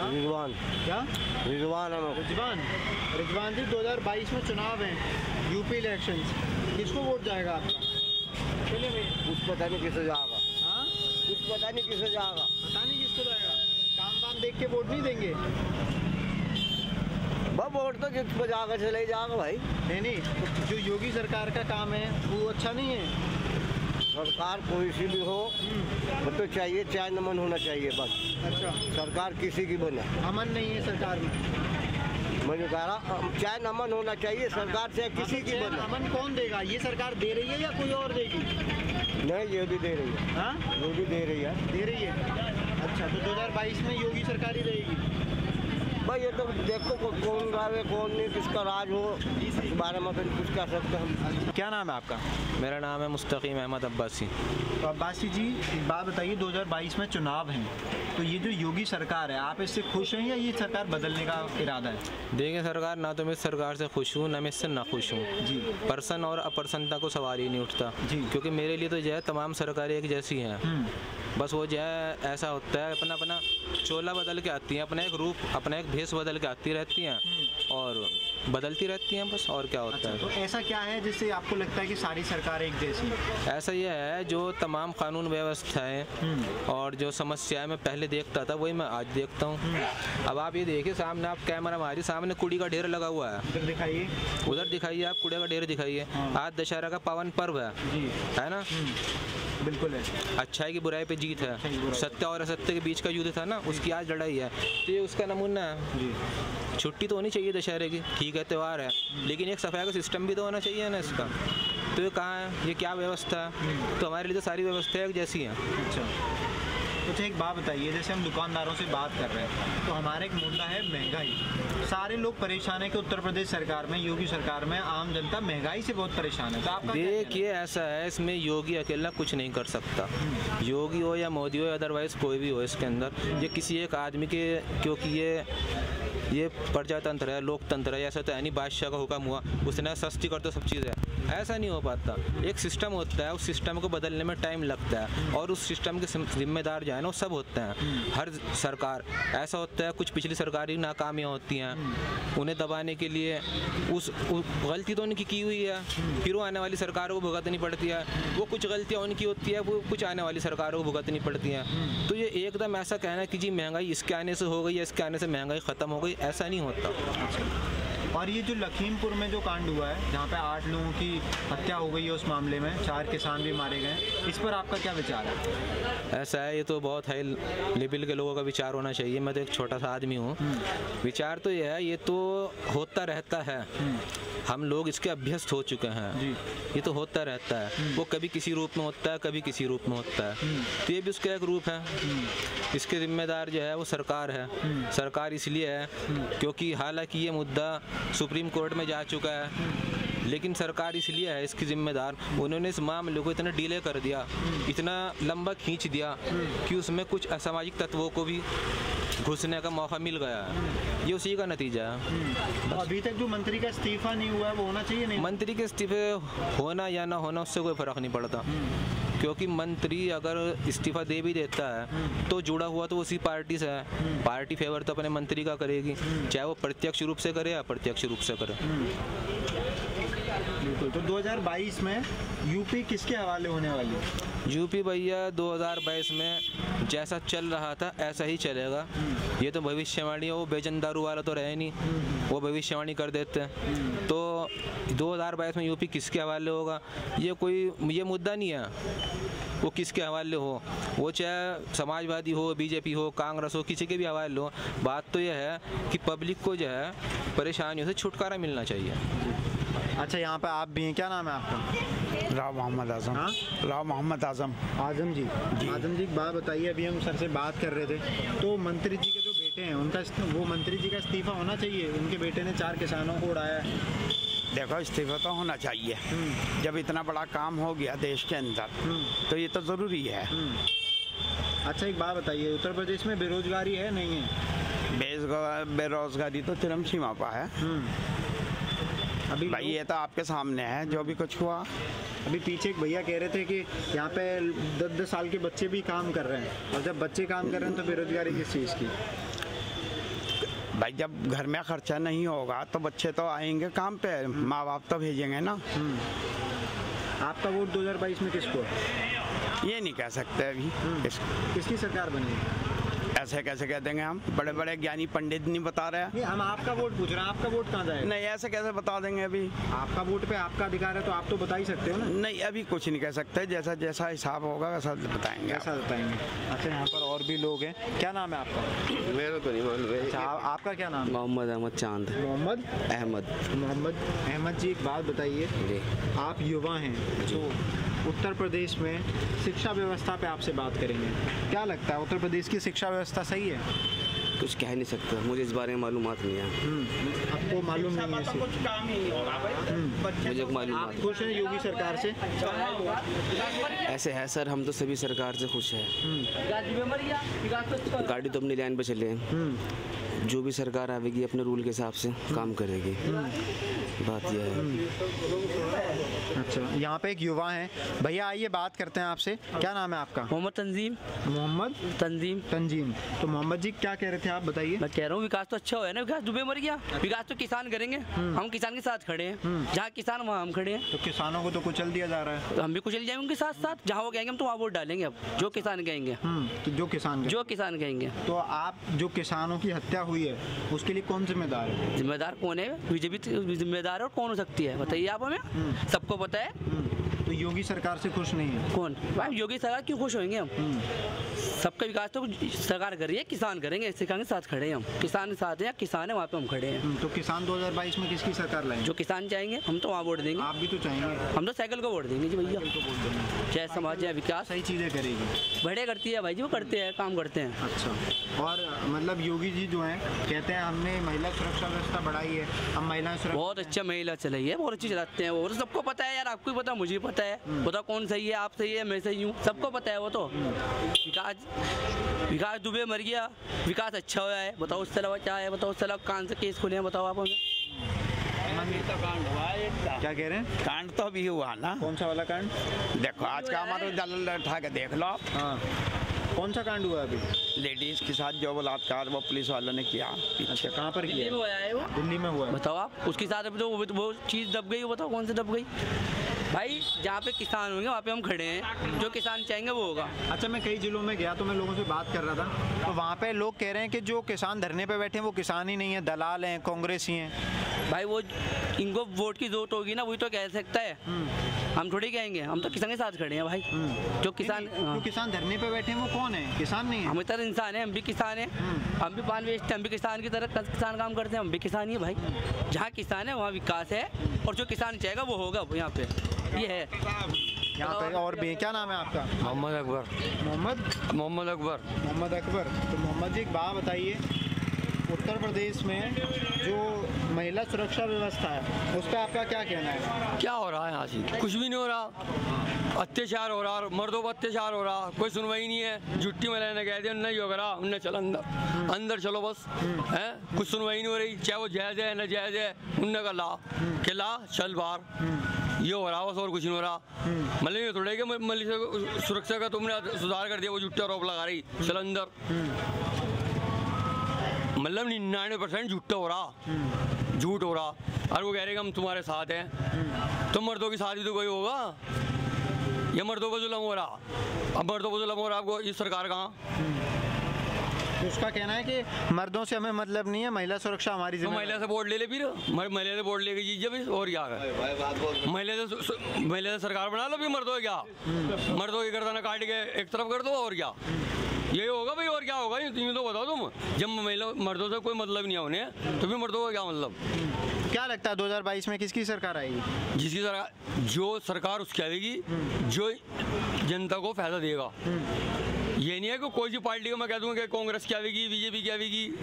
रिजवान, क्या रिजवान है? रिजवान जी, 2022 में चुनाव है, यूपी इलेक्शन, किसको वोट जाएगा आपका? कुछ पता नहीं किसे जाएगा। हाँ, कुछ पता नहीं किसे जाएगा। पता नहीं किसको जाएगा, काम वाम देख के वोट नहीं देंगे? वोट तो जिस पर जाकर चले जाएगा भाई। नहीं, जो योगी सरकार का काम है वो अच्छा नहीं है। सरकार कोई सी भी हो, तो चाहिए चाय नमन होना चाहिए बस। अच्छा, सरकार किसी की बने, अमन नहीं है सरकार में? मैंने कहा चाहे अमन होना चाहिए सरकार से किसी की बने। अमन कौन देगा? ये सरकार दे रही है या कोई और देगी? नहीं, ये भी दे रही है। हाँ, ये भी दे रही है। दे रही है। अच्छा, तो 2022 में योगी सरकार ही रहेगी? भाई ये तो देखो कौन रावे कौन नहीं, किसका राज हो, इस बारे में कुछ कह सकते हैं। क्या नाम है आपका? मेरा नाम है मुस्तकीम अहमद अब्बासी। तो अब्बासी जी, एक बात बताइए, 2022 में चुनाव हैं, तो ये जो योगी सरकार है, आप इससे खुश हैं या ये सरकार बदलने का इरादा है? देखिए सरकार, ना तो मैं इस सरकार से खुश हूँ ना मैं इससे ना खुश हूँ जी। पर्सन और अपर्सनता को सवाल ही नहीं उठता जी, क्योंकि मेरे लिए तो जो है तमाम सरकारें एक जैसी हैं। बस वो जो है ऐसा होता है अपना अपना चोला बदल के आती हैं, अपना एक रूप अपना एक भेष बदल के आती रहती हैं और बदलती रहती हैं, बस। और क्या होता है? तो ऐसा क्या है जिससे आपको लगता है कि सारी सरकार एक जैसी है? ऐसा ये है, जो तमाम कानून व्यवस्थाएं और जो समस्याएं मैं पहले देखता था वही मैं आज देखता हूँ। अब आप ये देखिए, सामने आप कैमरा हमारे सामने कूड़ी का ढेर लगा हुआ है, उधर दिखाइए, उधर दिखाइए, आप कूड़े का ढेर दिखाइए। आज दशहरा का पावन पर्व है ना? बिल्कुल है। अच्छाई की बुराई पे जीत है, सत्य और असत्य के बीच का युद्ध था ना, उसकी आज लड़ाई है। तो ये उसका नमूना है जी। छुट्टी तो होनी चाहिए दशहरे की, ठीक है त्यौहार है, लेकिन एक सफाई का सिस्टम भी तो होना चाहिए ना इसका। तो ये कहाँ है? ये क्या व्यवस्था है? तो हमारे लिए तो सारी व्यवस्था एक जैसी है। अच्छा, तो एक बात बताइए, जैसे हम दुकानदारों से बात कर रहे हैं तो हमारा एक मुद्दा है महंगाई। सारे लोग परेशान है कि उत्तर प्रदेश सरकार में, योगी सरकार में आम जनता महंगाई से बहुत परेशान है। तो आपका देखिए ऐसा है, इसमें योगी अकेला कुछ नहीं कर सकता। योगी हो या मोदी हो या अदरवाइज कोई भी हो, इसके अंदर ये किसी एक आदमी के, क्योंकि ये प्रजातंत्र है, लोकतंत्र है, ऐसा तो है नहीं बादशाह का हुक्म हुआ उसने सस्ती कर दो सब चीज़ है, ऐसा नहीं हो पाता। एक सिस्टम होता है, उस सिस्टम को बदलने में टाइम लगता है और उस सिस्टम के जिम्मेदार जो है ना वो सब होते हैं। हर सरकार ऐसा होता है, कुछ पिछली सरकारी नाकामियाँ होती हैं, उन्हें दबाने के लिए उस गलती तो उनकी की हुई है, फिर वो आने वाली सरकारों को भुगतनी पड़ती है। वो कुछ गलतियाँ उनकी होती है, वो कुछ आने वाली सरकारों को भुगतनी पड़ती हैं। तो ये एकदम ऐसा कहना कि जी महंगाई इसके आने से हो गई या इसके आने से महंगाई ख़त्म हो गई, ऐसा नहीं होता। और ये जो लखीमपुर में जो कांड हुआ है, जहाँ पे 8 लोगों की हत्या हो गई है, उस मामले में 4 किसान भी मारे गए, इस पर आपका क्या विचार है? ऐसा है, ये तो बहुत हाई लेवल के लोगों का विचार होना चाहिए। मैं तो एक छोटा सा आदमी हूँ। विचार तो ये है, ये तो होता रहता है, हम लोग इसके अभ्यस्त हो चुके हैं। ये तो होता रहता है, वो कभी किसी रूप में होता है, कभी किसी रूप में होता है। तो ये भी उसका एक रूप है। इसके जिम्मेदार जो है वो सरकार है। सरकार इसलिए है क्योंकि हालांकि ये मुद्दा सुप्रीम कोर्ट में जा चुका है, लेकिन सरकार इसलिए है इसकी जिम्मेदार, उन्होंने इस मामले को इतना डिले कर दिया, इतना लंबा खींच दिया कि उसमें कुछ असामाजिक तत्वों को भी घुसने का मौका मिल गया है। ये उसी का नतीजा है। अभी तक जो मंत्री का इस्तीफा नहीं हुआ है वो होना चाहिए नहीं? मंत्री के इस्तीफे होना या ना होना उससे कोई फर्क नहीं पड़ता, क्योंकि मंत्री अगर इस्तीफा दे भी देता है तो जुड़ा हुआ तो उसी पार्टी से है। पार्टी फेवर तो अपने मंत्री का करेगी, चाहे वो प्रत्यक्ष रूप से करे या अप्रत्यक्ष रूप से करे। बिल्कुल। तो 2022 में यूपी किसके हवाले होने वाली है? यूपी भैया 2022 में जैसा चल रहा था ऐसा ही चलेगा। ये तो भविष्यवाणी है, वो बेचन दारू वाला तो रहे नहीं, वो भविष्यवाणी कर देते हैं। तो 2022 में यूपी किसके हवाले होगा, ये मुद्दा नहीं है वो किसके हवाले हो, वो चाहे समाजवादी हो, बीजेपी हो, कांग्रेस हो, किसी के भी हवाले हो। बात तो यह है कि पब्लिक को जो है परेशानियों से छुटकारा मिलना चाहिए। अच्छा, यहाँ पे आप भी हैं, क्या नाम है आपका? राव मोहम्मद आजम। हाँ? राव मोहम्मद आजम। आजम जी। आजम जी, एक बात बताइए, अभी हम सर से बात कर रहे थे, तो मंत्री जी के जो बेटे हैं उनका, वो मंत्री जी का इस्तीफा होना चाहिए। उनके बेटे ने 4 किसानों को उड़ाया है। देखो, इस्तीफा तो होना चाहिए, जब इतना बड़ा काम हो गया देश के अंदर तो ये तो ज़रूरी है। अच्छा, एक बात बताइए, उत्तर प्रदेश में बेरोजगारी है नहीं है? बेरोजगारी तो चरम सीमा पर है अभी भाई, ये तो आपके सामने है जो भी कुछ हुआ। अभी पीछे एक भैया कह रहे थे कि यहाँ पे 10-10 साल के बच्चे भी काम कर रहे हैं, और जब बच्चे काम कर रहे हैं तो बेरोजगारी किस चीज़ की? भाई, जब घर में खर्चा नहीं होगा तो बच्चे तो आएंगे काम पे, माँ बाप तो भेजेंगे ना। आपका वोट 2022 में किसको है? ये नहीं कह सकते अभी। किसकी सरकार बनेगी? ऐसे कैसे कह देंगे हम? बड़े बड़े ज्ञानी पंडित नहीं बता रहे हैं। नहीं, हम आपका वोट पूछ रहे हैं, आपका वोट कहाँ जाएगा? नहीं, ऐसे कैसे बता देंगे अभी? आपका वोट पे आपका अधिकार है तो आप तो बता ही सकते हो ना। नहीं, अभी कुछ नहीं कह सकते, जैसा जैसा हिसाब होगा वैसा बताएंगे। ऐसा बताएंगे। अच्छा, यहाँ पर और भी लोग हैं। क्या नाम है आपका? मेरा तो नहीं मालूम है। अच्छा, आपका क्या नाम है? मोहम्मद अहमद चांद। मोहम्मद अहमद अहमद जी, एक बात बताइए, आप युवा हैं तो उत्तर प्रदेश में शिक्षा व्यवस्था पे आपसे बात करेंगे। क्या लगता है उत्तर प्रदेश की शिक्षा व्यवस्था सही है? कुछ कह नहीं सकता, मुझे इस बारे में मालूमात नहीं है। आपको मालूम नहीं है? कुछ काम ही नहीं होगा भाई। मुझे मालूम। आप खुश हैं योगी सरकार से? ऐसे है सर, हम तो सभी सरकार से खुश हैं। गाड़ी तो अपनी लाइन पे चले हैं। जो भी सरकार आएगी अपने रूल के हिसाब से काम करेगी, बात यह है। अच्छा, यहाँ पे एक युवा है। भैया आइए बात करते हैं आपसे। क्या नाम है आपका? मोहम्मद तंजीम। मोहम्मद तंजीम। तो मोहम्मद जी क्या कह रहे थे आप, बताइए। मैं कह रहा हूँ विकास तो अच्छा हुआ है ना, विकास डूबे मर गया। विकास तो किसान करेंगे, हम किसान के साथ खड़े हैं। जहाँ किसान वहाँ हम खड़े हैं। तो किसानों को तो कुचल दिया जा रहा है। तो हम भी कुचल जाएंगे उनके साथ साथ। जहाँ वो कहेंगे हम तो वहाँ वोट डालेंगे। अब जो किसान कहेंगे, तो जो किसान कहेंगे। तो आप जो किसानों की हत्या हुई है उसके लिए कौन जिम्मेदार है? जिम्मेदार कौन है? बीजेपी जिम्मेदार है। और कौन हो सकती है बताइए आप हमें? सबको पता है। तो योगी सरकार से खुश नहीं है? कौन भाई? योगी सरकार क्यों खुश होंगे हम? सबका विकास तो सरकार कर रही है, किसान करेंगे। किसान के साथ खड़े हैं हम। किसान के साथ हैं, किसान है वहाँ पे हम खड़े हैं। तो किसान 2022 में किसकी सरकार लाएंगे? जो किसान चाहेंगे हम तो वहाँ वोट देंगे। आप भी तो चाहेंगे? हम तो साइकिल को वोट देंगे जी भैया। जय समाज जय विकास। सही चीज़ें करेगी, बड़े करती है भाई जी, वो करते हैं, काम करते हैं। अच्छा, और मतलब योगी जी जो हैं कहते हैं हमने महिला सुरक्षा व्यवस्था बढ़ाई है, हम महिला सुरक्षा। बहुत अच्छा महिला चलाई है, बहुत अच्छी चलाते हैं वो। सबको पता है यार, आपको भी पता, मुझे पता है। बताओ कौन सही है, आप सही है, मैं सही हूँ, सबको पता है वो तो। विकास डूबे मर गया, विकास अच्छा हुआ है। बताओ उससे अलावा क्या है? बताओ उससे अलावा कान से केस खुले हैं, बताओ आप हमें। क्या कह रहे हैं? कांड तो अभी हुआ ना। कौन सा वाला कांड? देखो आज का हमारे दल उठा के देख लो। हाँ, कौन सा कांड हुआ अभी? लेडीज के साथ जो बलात्कार वो पुलिस वालों ने किया। अच्छा, कहाँ पर किया? दिल्ली में हुआ है। वो बताओ आप, उसके साथ अभी तो वो चीज़ दब गई। बताओ कौन सी दब गई भाई? जहाँ पे किसान होंगे वहाँ पे हम खड़े हैं। जो किसान चाहेंगे वो होगा। अच्छा, मैं कई जिलों में गया तो मैं लोगों से बात कर रहा था, तो वहाँ पे लोग कह रहे हैं कि जो किसान धरने पे बैठे हैं वो किसान ही नहीं है, दलाल हैं, कांग्रेसी हैं। भाई वो इनको वोट की जरूरत होगी ना, वही तो कह सकता है। हम थोड़ी कहेंगे, हम तो किसान के साथ खड़े हैं भाई। जो किसान जो किसान धरने पे बैठे हैं वो कौन है? किसान नहीं है। हम इतना इंसान है, हम भी किसान हैं। हम भी पान बेचते हैं, हम भी किसान की तरह किसान काम करते हैं, हम भी किसान ही है भाई। जहाँ किसान है वहाँ विकास है, और जो किसान चाहेगा वो होगा यहाँ पे। ये है यहाँ पे। और भी क्या नाम है आपका? मोहम्मद अकबर। मोहम्मद अकबर। तो मोहम्मद जी एक बात बताइए, उत्तर प्रदेश में जो महिला सुरक्षा व्यवस्था है उस पर आपका क्या कहना है? क्या हो रहा है यहाँ से? कुछ भी नहीं हो रहा। अत्याचार हो रहा, मर्दों पर अत्याचार हो रहा, कोई सुनवाई नहीं है। जुट्टी में रहने कह दिया, नहीं हो रहा, उनने चल अंदर चलो बस है। कुछ सुनवाई नहीं हो रही, चाहे वो जायज़ है न जायज़ है, उनने का ला के ला चल बाहर। ये हो रहा बस, और कुछ नहीं हो रहा। मतलब ये थोड़ा कि मलिक सुरक्षा का तुमने सुधार कर दिया, वो जुट्टी आरोप लगा रही, चल अंदर। मतलब 99% झूठा हो रहा, झूठ हो रहा। और वो कह रहे कि हम तुम्हारे साथ हैं। तो मर्दों की शादी तो कोई होगा? ये मर्दों पर जुल्म हो रहा। अब मर्दों पर जुल्म हो रहा, आपको ये सरकार कहाँ? तो उसका कहना है कि मर्दों से हमें मतलब नहीं है, महिला सुरक्षा हमारी तो महिला से वोट ले ले फिर, महिला से वोट लेके जीत जब। और क्या है? महिला से सरकार बना लो, फिर मर्दों क्या? मर्दों की गर्दन काट के एक तरफ कर दो, और क्या? यही होगा भाई, और क्या होगा? यूँ तो बताओ तुम। जब महिला मर्दों से कोई मतलब नहीं है उन्हें, तो फिर मर्दों का क्या मतलब? क्या लगता है 2022 में किसकी सरकार आएगी? जिसकी सरकार, जो सरकार उसकी आएगी जो जनता को फायदा देगा। ये नहीं है कि कोई सी पार्टी को मैं कह दूंगा कि कांग्रेस की आएगी, बीजेपी की आएगी,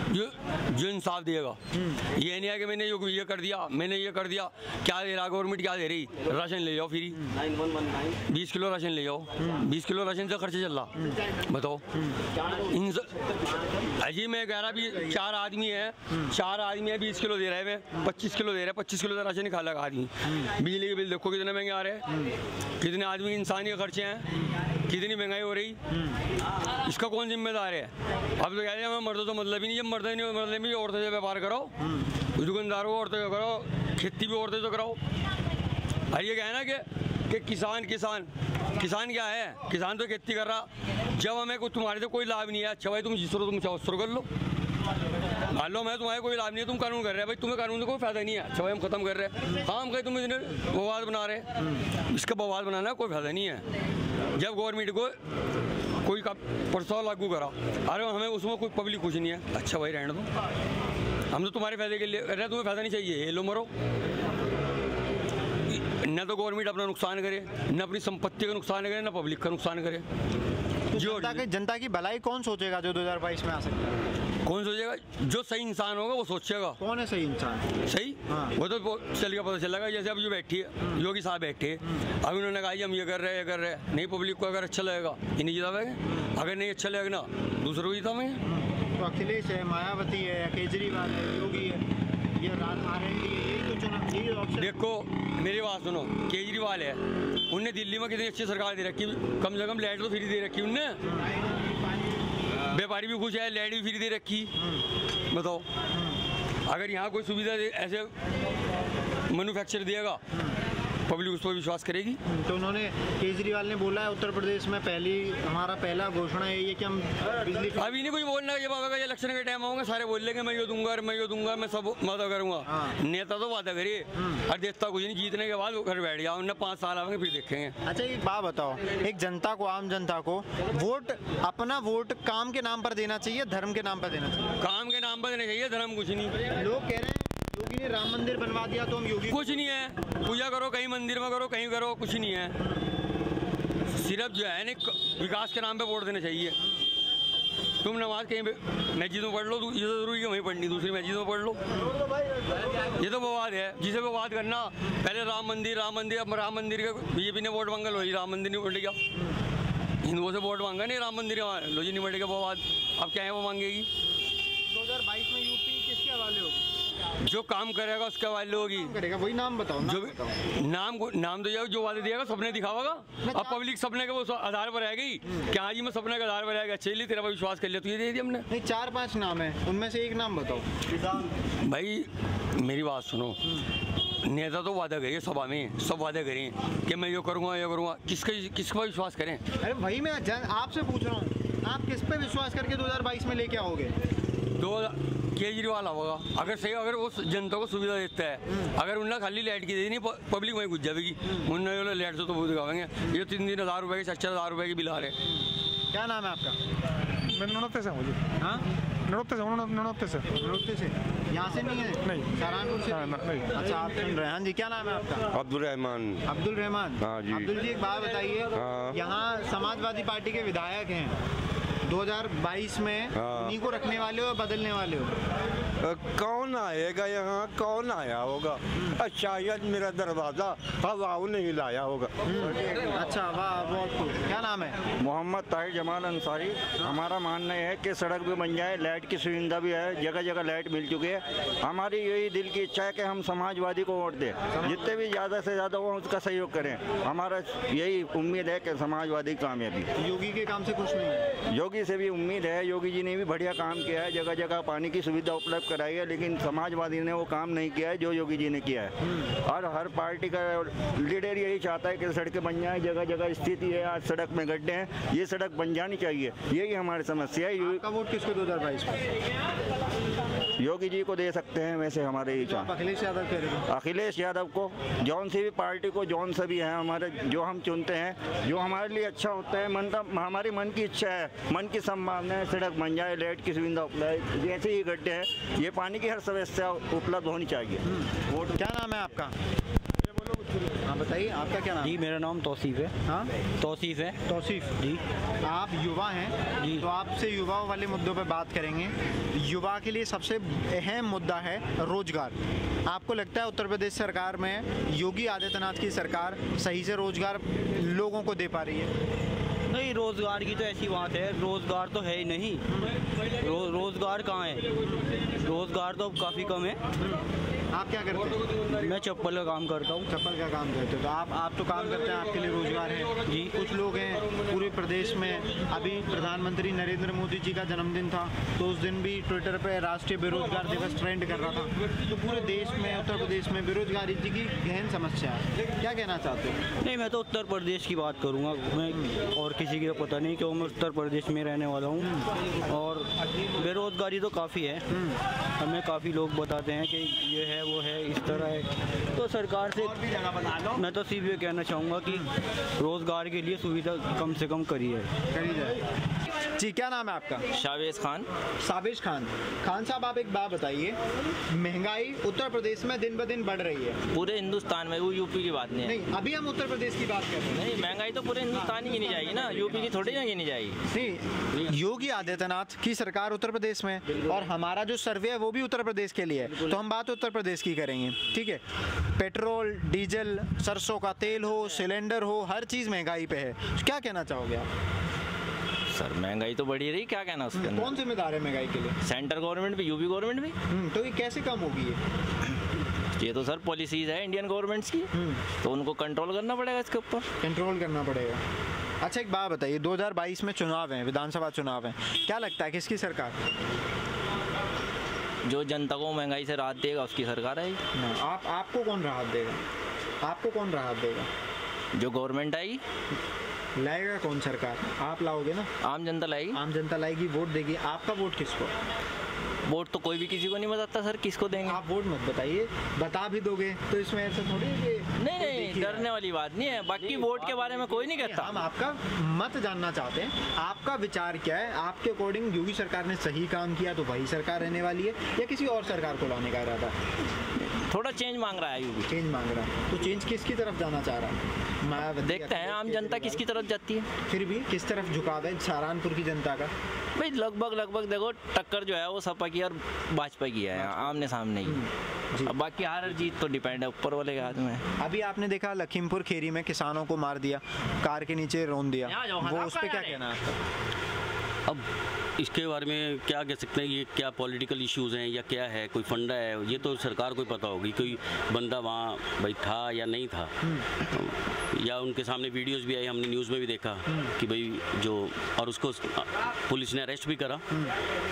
जो इंसाफ देगा। ये नहीं है कि मैंने ये कर दिया, मैंने ये कर दिया। क्या दे रहा गवर्नमेंट? क्या दे रही? राशन ले जाओ फ्री, 20 किलो राशन ले जाओ। 20 किलो राशन से खर्चा चल रहा, बताओ। अजी मैं कह रहा भी 4 आदमी है, 20 किलो दे रहे हैं, 25 किलो दे रहे हैं, 25 किलो का राशन नहीं खा लगा आदमी। बिजली के बिल देखो कितने महंगे आ रहे हैं, कितने आदमी इंसानी खर्चे हैं, कितनी महंगाई हो रही। इसका कौन जिम्मेदार है? अब तो कह रहे हैं मर्दों तो मतलब ही नहीं। जब मर्द नहीं हो, मतलब भी औरतों से व्यापार करो, दुकानदारों को औरतों से करो, खेती भी औरतों से कराओ। और ये कहना कि कि किसान किसान किसान क्या है? किसान तो खेती कर रहा। जब हमें कुछ तुम्हारे से कोई लाभ नहीं है, अच्छा भाई तुम जिस तरह तुम शुरू कर लो। मान लो मैं तुम्हारे कोई लाभ नहीं है, तुम कानून कर रहे हैं, भाई तुम्हें कानून से कोई फायदा नहीं है, अच्छा भाई हम खत्म कर रहे हैं। हाँ हम कहीं तुम इतने बवाद बना रहे हैं, इसका बवाद बनाना कोई फायदा नहीं है। जब गवर्नमेंट को कोई का प्रस्ताव लागू करा, अरे हमें उसमें कोई पब्लिक कुछ नहीं है, अच्छा भाई रहने दो, हम तो तुम्हारे फायदे के लिए कर रहे हैं, तुम्हें फायदा नहीं चाहिए, ये लो मरो। न तो गवर्नमेंट अपना नुकसान करे, न अपनी संपत्ति का नुकसान करे, न पब्लिक का नुकसान करे। जो जनता की भलाई कौन सोचेगा जो 2022 में आ सकता है? कौन सोचेगा? जो सही इंसान होगा वो सोचेगा। कौन है सही इंसान? सही हाँ। वो तो चलेगा, पता चलेगा। जैसे अब जो बैठी है योगी साहब बैठे, अब उन्होंने कहा हम ये कर रहे हैं, ये कर रहे हैं, नहीं पब्लिक को अगर अच्छा लगेगा ये नहीं जितावेंगे, अगर नहीं अच्छा लगेगा ना दूसरों को जितावेंगे। तो अखिलेश है, मायावती है, केजरीवाल है, योगी है, ये RND है, यही तो चुनाव, यही ऑप्शन। देखो मेरी बात सुनो, केजरीवाल है, उनने दिल्ली में कितनी अच्छी सरकार दे रखी, कम से कम लाइट तो फ्री दे रखी उनने, व्यापारी भी खुश है, लाइट भी फ्री दे रखी। बताओ अगर यहाँ कोई सुविधा ऐसे मैन्युफैक्चर देगा पब्लिक उस पर विश्वास करेगी। तो उन्होंने केजरीवाल ने बोला है उत्तर प्रदेश में हमारा पहला घोषणा यही है कि हम बिजली अभी नहीं कुछ बोलना है, ये बाबा का इलेक्शन के टाइम होंगे सारे बोल लेंगे मैं ये दूंगा मैं ये दूंगा मैं सब वादा करूंगा। नेता तो वादा करिए और देता कुछ नहीं, जीतने के बाद घर बैठ जाओ, उन्हें 5 साल आएंगे फिर देखेंगे। अच्छा एक बात बताओ, एक जनता को, आम जनता को वोट, अपना वोट काम के नाम पर देना चाहिए, धर्म के नाम पर देना चाहिए? काम के नाम पर देना चाहिए, धर्म कुछ नहीं। लोग कह रहे हैं योगी ने राम मंदिर बनवा दिया तो हम योगी, कुछ नहीं है, पूजा करो कहीं मंदिर में करो कहीं करो, कुछ नहीं है। सिर्फ जो है ना विकास के नाम पे वोट देना चाहिए। तुम नमाज कहीं मस्जिद में पढ़ लो, ये तो जरूरी है वहीं पढ़नी, दूसरी मस्जिद में पढ़ लो, ये तो विवाद है। जिसे विवाद करना, पहले राम मंदिर अब राम मंदिर का बीजेपी ने वोट मांगा, लो जी राम मंदिर नहीं बढ़ गया, हिंदुओं से वोट मांगा नहीं राम मंदिर, लो जी नहीं बढ़ेगा विवाद, अब क्या है वो मांगेगी। 2022 में यूपी किसके हवाले होगी? जो काम करेगा उसके हवाले होगी। करेगा वही नाम बताओ, जो नाम तो जो वादे दिएगा सपने दिखाएगा। अब पब्लिक सपने के वो आधार पर रहेगी क्या जी मैं सपने के आधार पर रहेगा, चलिए तेरा पर विश्वास कर लिया तो ये दे दिया हमने। नहीं 4-5 नाम है, उनमें से एक नाम बताओ। भाई मेरी बात सुनो, नेता तो वादा करिए सभा में, सब वादे करें कि मैं ये करूँगा, किस पर विश्वास करें? अरे वही मैं आपसे पूछ रहा हूँ, आप किस पे विश्वास करके 2022 में लेके आओगे? केजरीवाल होगा अगर वो जनता को सुविधा देता है, अगर उन्हें खाली लाइट की देनी पब्लिक वहीं घुस जाएगी, उन्हें लाइट से तो बहुत दिखावेंगे। ये 3-3 हज़ार रुपये के 4-4 हज़ार रुपये की बिल आ रहे। क्या नाम है आपका? मैं ननौते से हूँ जी। हाँ ननौते से यहाँ से नहीं है? नहीं, सहारनपुर से नहीं। अच्छा आप सुन रहे हैं। हाँ जी, क्या नाम है आपका? अब्दुल रहमान। हाँ जी। अब्दुल जी एक बात बताइए, यहाँ समाजवादी पार्टी के विधायक हैं, 2022 में उन्हीं को रखने वाले हो या बदलने वाले हो? कौन आएगा यहाँ, कौन आया होगा? शायद मेरा दरवाज़ा हवाओं नहीं लाया होगा। अच्छा वाह, बहुत खूब। क्या नाम है? मोहम्मद ताहिर जमाल अंसारी। हमारा मानना है कि सड़क भी बन जाए, लाइट की सुविधा भी है, जगह जगह लाइट मिल चुकी है। हमारी यही दिल की इच्छा है कि हम समाजवादी को वोट दें, जितने भी ज़्यादा से ज़्यादा वो उसका सहयोग करें। हमारा यही उम्मीद है कि समाजवादी कामयाबी। योगी के काम से खुश नहीं है? योगी से भी उम्मीद है, योगी जी ने भी बढ़िया काम किया है, जगह जगह पानी की सुविधा उपलब्ध कराई है, लेकिन समाजवादी ने वो काम नहीं किया है जो योगी जी ने किया है। और हर पार्टी का लीडर यही चाहता है कि सड़कें बन जाएं, जगह जगह स्थिति है, आज सड़क में गड्ढे हैं, ये सड़क बन जानी चाहिए, यही हमारी समस्या है। आपका वोट किसको 2022 में? योगी जी को दे सकते हैं, वैसे हमारे ही चाह। अखिलेश यादव कह रहे हैं? अखिलेश यादव को, जौन सी भी पार्टी को, जौन सा भी है हमारे, जो हम चुनते हैं, जो हमारे लिए अच्छा होता है, हमारी मन की इच्छा है, मन की संभावना है, सड़क बन जाए, लाइट की सुविधा उपलब्ध, जैसे ही गड्ढे हैं, ये पानी की हर समस्या उपलब्ध होनी चाहिए। वोट। क्या नाम है आपका? हाँ बताइए, आपका क्या नाम? जी मेरा नाम तौसीफ है। हाँ तौसीफ है। तौसीफ जी। आप युवा हैं जी, तो आपसे युवाओं वाले मुद्दों पे बात करेंगे। युवा के लिए सबसे अहम मुद्दा है रोजगार। आपको लगता है उत्तर प्रदेश सरकार में, योगी आदित्यनाथ की सरकार सही से रोजगार लोगों को दे पा रही है? नहीं, रोजगार की तो ऐसी बात है, रोजगार तो है ही नहीं। रोजगार कहाँ है? रोजगार तो अब काफ़ी कम है। आप क्या करते हैं? मैं चप्पल का काम करता हूँ। चप्पल का काम करते हो तो आप तो काम करते हैं, आपके लिए रोजगार है जी। कुछ लोग हैं पूरे प्रदेश में, अभी प्रधानमंत्री नरेंद्र मोदी जी का जन्मदिन था तो उस दिन भी ट्विटर पे राष्ट्रीय बेरोजगार दिवस ट्रेंड कर रहा था। तो पूरे देश में, उत्तर प्रदेश में बेरोजगारी जी की गहन समस्या है, क्या कहना चाहते हो? नहीं, मैं तो उत्तर प्रदेश की बात करूँगा, मैं और किसी की पता नहीं, क्यों मैं उत्तर प्रदेश में रहने वाला हूँ। और बेरोजगारी तो काफ़ी है, हमें काफ़ी लोग बताते हैं कि ये है वो है इस तरह है। तो सरकार से मैं तो सिर्फ ये कहना चाहूँगा कि रोज़गार के लिए सुविधा कम से कम करी जाए। जी, क्या नाम है आपका? शावेज खान। साबिश खान। खान साहब, आप एक बात बताइए, महंगाई उत्तर प्रदेश में दिन ब दिन बढ़ रही है। पूरे हिंदुस्तान में, वो यूपी की बात नहीं है। नहीं, अभी हम उत्तर प्रदेश की बात कर रहे हैं। नहीं, महंगाई तो पूरे हिंदुस्तान ही गिनी जाएगी ना, यूपी की थोड़ी ना गिनी जाएगी। नहीं, योगी आदित्यनाथ की सरकार उत्तर प्रदेश में और हमारा जो सर्वे है वो भी उत्तर प्रदेश के लिए है, तो हम बात उत्तर प्रदेश की करेंगे, ठीक है। पेट्रोल, डीजल, सरसों का तेल हो, सिलेंडर हो, हर चीज़ महंगाई पे है। क्या कहना चाहोगे आप? सर, महंगाई तो बढ़ी रही, क्या कहना उसके अंदर? कौन जिम्मेदार है महंगाई के लिए? सेंट्रल गवर्नमेंट भी, यूपी गवर्नमेंट भी। तो ये कैसे कम होगी? ये तो सर पॉलिसीज है इंडियन गवर्नमेंट्स की, तो उनको कंट्रोल करना पड़ेगा, इसके ऊपर कंट्रोल करना पड़ेगा। अच्छा, एक बात बताइए, 2022 में चुनाव हैं, विधानसभा चुनाव हैं, क्या लगता है किसकी सरकार? जो जनता को महंगाई से राहत देगा उसकी सरकार है। आपको कौन राहत देगा? आपको कौन राहत देगा? जो गवर्नमेंट आएगी। लाएगा कौन सरकार? आप लाओगे ना? आम जनता लाएगी। आम जनता लाएगी, वोट देगी। आपका वोट किसको? वोट तो कोई भी किसी को नहीं बताता सर, किसको देंगे। आप वोट मत बताइए, बता भी दोगे तो इसमें ऐसा थोड़ी है। नहीं, डरने वाली बात नहीं है, बाकी वोट के बारे में कोई नहीं कहता। हम आपका मत जानना चाहते हैं, आपका विचार क्या है? आपके अकॉर्डिंग योगी सरकार ने सही काम किया तो वही सरकार रहने वाली है, या किसी और सरकार को लाने का इरादा? थोड़ा चेंज मांग रहा है यूपी। चेंज मांग रहा है, तो चेंज किसकी तरफ जाना चाह रहा है? देखते हैं आम जनता किसकी तरफ जाती है। फिर भी किस तरफ झुकाव है सहारनपुर की जनता का? भाई लगभग देखो, टक्कर जो है वो सपा की और भाजपा की है, आमने सामने ही। अब बाकी हार जीत तो डिपेंड है ऊपर वाले के हाथ में। अभी आपने देखा लखीमपुर खीरी में किसानों को मार दिया, कार के नीचे रौंद दिया, वो उस पर क्या कहना है? अब इसके बारे में क्या कह सकते हैं, ये क्या पॉलिटिकल इश्यूज हैं या क्या है, कोई फंडा है, ये तो सरकार को ही पता होगी। कोई बंदा वहाँ भाई था या नहीं था, या उनके सामने वीडियोस भी आई, हमने न्यूज़ में भी देखा कि भाई जो, और उसको पुलिस ने अरेस्ट भी करा,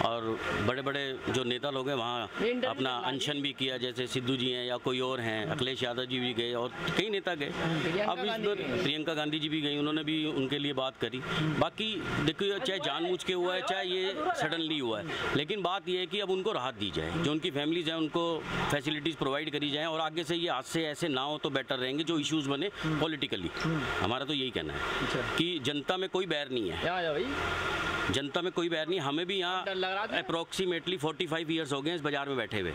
और बड़े बड़े जो नेता लोग हैं वहाँ अपना अनशन भी किया, जैसे सिद्धू जी हैं या कोई और हैं, अखिलेश यादव जी भी गए और कई नेता गए। अब इस बार प्रियंका गांधी जी भी गई, उन्होंने भी उनके लिए बात करी। बाकी देखिए, चाहे जानबूझ के हुआ है चाहे ये सडनली हुआ है, लेकिन बात यह है कि अब उनको राहत दी जाए, जो उनकी फैमिलीज हैं उनको फैसिलिटीज़ प्रोवाइड करी जाएँ, और आगे से ये हादसे ऐसे ना हो तो बेटर रहेंगे, जो इश्यूज़ बने पॉलिटिकली। हमारा तो यही कहना है कि जनता में कोई बैर नहीं है, जनता में कोई बैर नहीं। हमें भी यहाँ अप्रोक्सीमेटली 45 ईयर्स हो गए इस बाज़ार में बैठे हुए,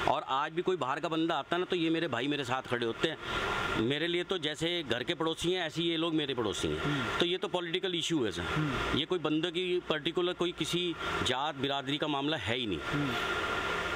और आज भी कोई बाहर का बंदा आता है ना तो ये मेरे भाई मेरे साथ खड़े होते हैं। मेरे लिए तो जैसे घर के पड़ोसी हैं ऐसे ये लोग मेरे पड़ोसी हैं। तो ये तो पॉलिटिकल इशू है सर, ये कोई बंदे की पर्टिकुलर कोई किसी जात बिरादरी का मामला है ही नहीं